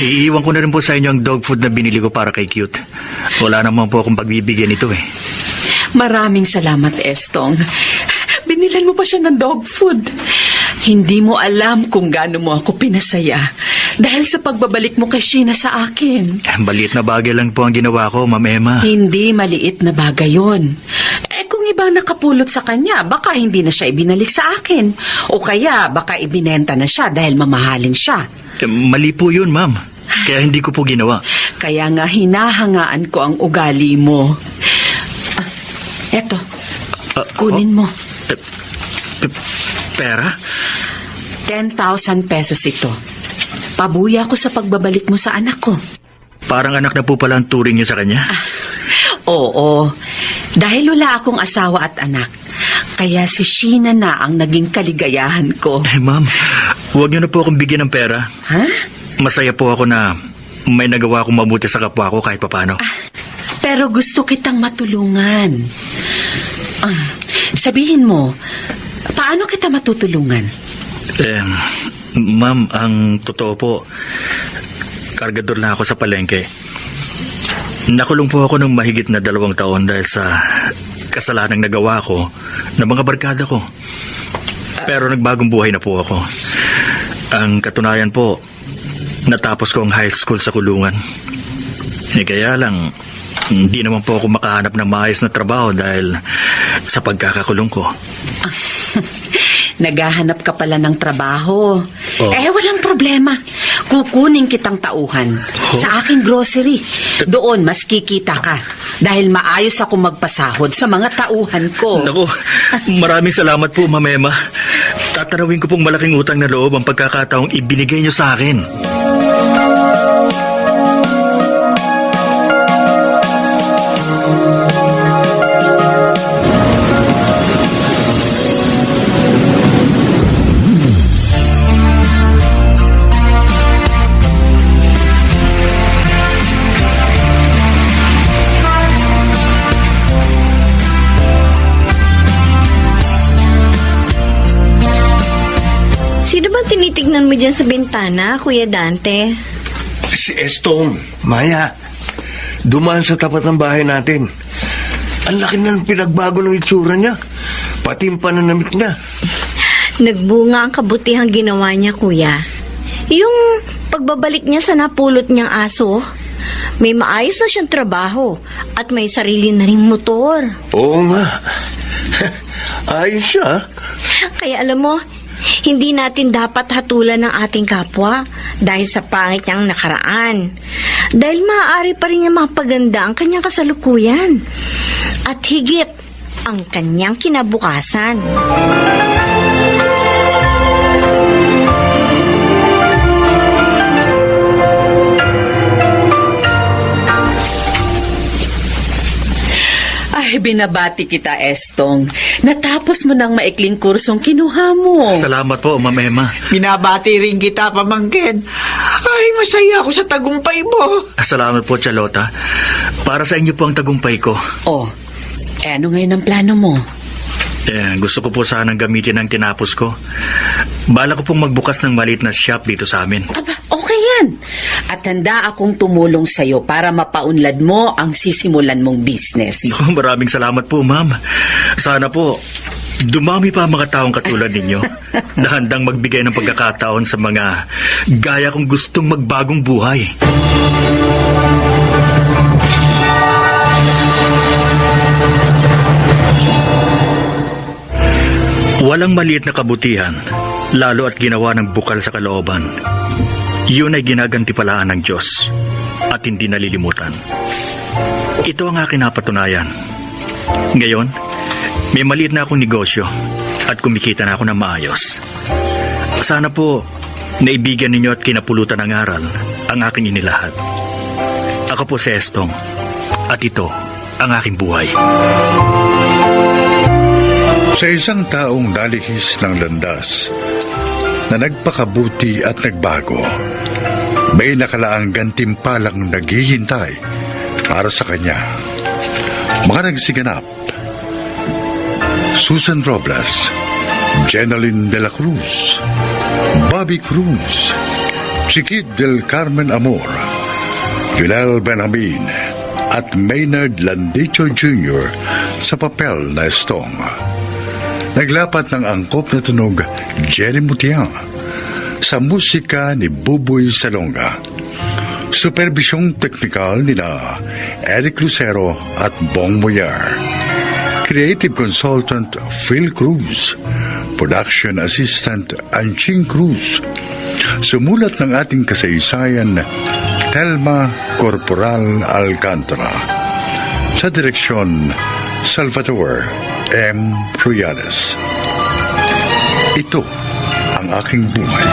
F: Iiwan ko na rin po sa inyo ang dog food na binili ko para kay Cute. Wala naman po akong pagbibigyan ito eh.
G: Maraming salamat, Estong. Binilan mo pa siya ng dog food. Hindi mo alam kung gaano mo ako pinasaya dahil sa pagbabalik mo kay Sheena sa akin.
F: Maliit na bagay lang po ang ginawa ko, Ma'am Emma.
G: Hindi maliit na bagay yun. Kung ibang nakapulot sa kanya, baka hindi na siya ibinalik sa akin. O kaya baka ibinenta na siya dahil mamahalin siya.
F: Mali po yun, Ma'am. Kaya hindi ko po ginawa.
G: Kaya nga hinahangaan ko ang ugali mo. Eto, kunin mo.
F: Pera?
G: 10,000 pesos ito. Pabuya ko sa pagbabalik mo sa anak ko.
F: Parang anak na po pala ang turing niyo sa kanya?
G: Oo. Dahil wala akong asawa at anak. Kaya si Sheena na ang naging kaligayahan ko.
F: Ma'am, huwag niyo na po akong bigyan ng pera.
G: Ha?
F: Masaya po ako na may nagawa akong mabuti sa kapwa ko kahit papano.
G: Pero gusto kitang matulungan. Sabihin mo, paano kita matutulungan?
F: Ma'am, ang totoo po, kargador na ako sa palengke. Nakulong po ako ng mahigit na 2 taon dahil sa kasalanang nagawa ko ng mga barkada ko. Pero nagbagong buhay na po ako. Ang katunayan po, natapos ko ang high school sa kulungan. Kaya lang, hindi naman po ako makahanap ng maayos na trabaho dahil sa pagkakakulong ko.
G: Naghahanap ka pala ng trabaho.
F: Oh.
G: Walang problema. Kukunin kitang tauhan sa aking grocery. Doon mas kikita ka dahil maayos ako magpasahod sa mga tauhan ko.
F: Naku, maraming salamat po, Ma'am Emma. Tatanawin ko pong malaking utang na loob ang pagkakataong ibinigay niyo sa akin.
E: Sino ba tinitignan mo dyan sa bintana, Kuya Dante?
B: Si Estong, Maya. Dumaan sa tapat ng bahay natin. Ang laki na ng pinagbago ng itsura niya. Pati yung pananamit niya.
E: Nagbunga ang kabutihang ginawa niya, Kuya. Yung pagbabalik niya sa napulot niyang aso, may maayos na siyang trabaho at may sarili na ring motor.
B: Oo nga. Ayos siya.
E: Kaya alam mo, hindi natin dapat hatulan ng ating kapwa dahil sa pangit niyang nakaraan. Dahil maaari pa rin niya mapaganda ang kanyang kasalukuyan. At higit, ang kanyang kinabukasan.
G: Ay, binabati kita, Estong. Natapos mo ng maikling kursong kinuha mo.
F: Salamat po, Ma'am Emma.
C: Binabati rin kita, pamangkin. Ay, masaya ako sa tagumpay mo.
F: Salamat po, Charlotta. Para sa inyo po ang tagumpay ko.
G: Oh, ano ngayon ang plano mo?
F: Gusto ko po sanang gamitin ang tinapos ko. Bala ko pong magbukas ng maliit na shop dito sa amin.
G: Aba, okay yan. At handa akong tumulong sa'yo para mapaunlad mo ang sisimulan mong business.
F: Maraming salamat po, ma'am. Sana po, dumami pa ang mga taong katulad ninyo na handang magbigay ng pagkakataon sa mga gaya kong gustong magbagong buhay. Walang maliit na kabutihan, lalo at ginawa ng bukal sa kalooban. Yun ay ginagantipalaan ng Diyos at hindi nalilimutan. Ito ang aking napatunayan. Ngayon, may maliit na akong negosyo at kumikita na ako ng maayos. Sana po, naibigan ninyo at kinapulutan ng aral ang aking inilahad. Ako po si Estong at ito ang aking buhay.
A: Sa isang taong nalihis ng landas na nagpakabuti at nagbago, may nakalaang gantimpalang naghihintay para sa kanya. Mga nagsiganap: Susan Robles, Jenaline de la Cruz, Bobby Cruz, Chiquit del Carmen Amor, Yunel Benjamin at Maynard Landicho Jr. sa papel na Estong. Naglapat ng angkop na tunog Jerry Mutiang sa musika ni Buboy Salonga. Supervisyong teknikal nila Eric Lucero at Bong Moyar. Creative Consultant Phil Cruz. Production Assistant Anching Cruz. Sumulat ng ating kasaysayan Telma Corporal Alcantara. Sa direksyon Salvatore M. Proyales. Ito ang aking buhay.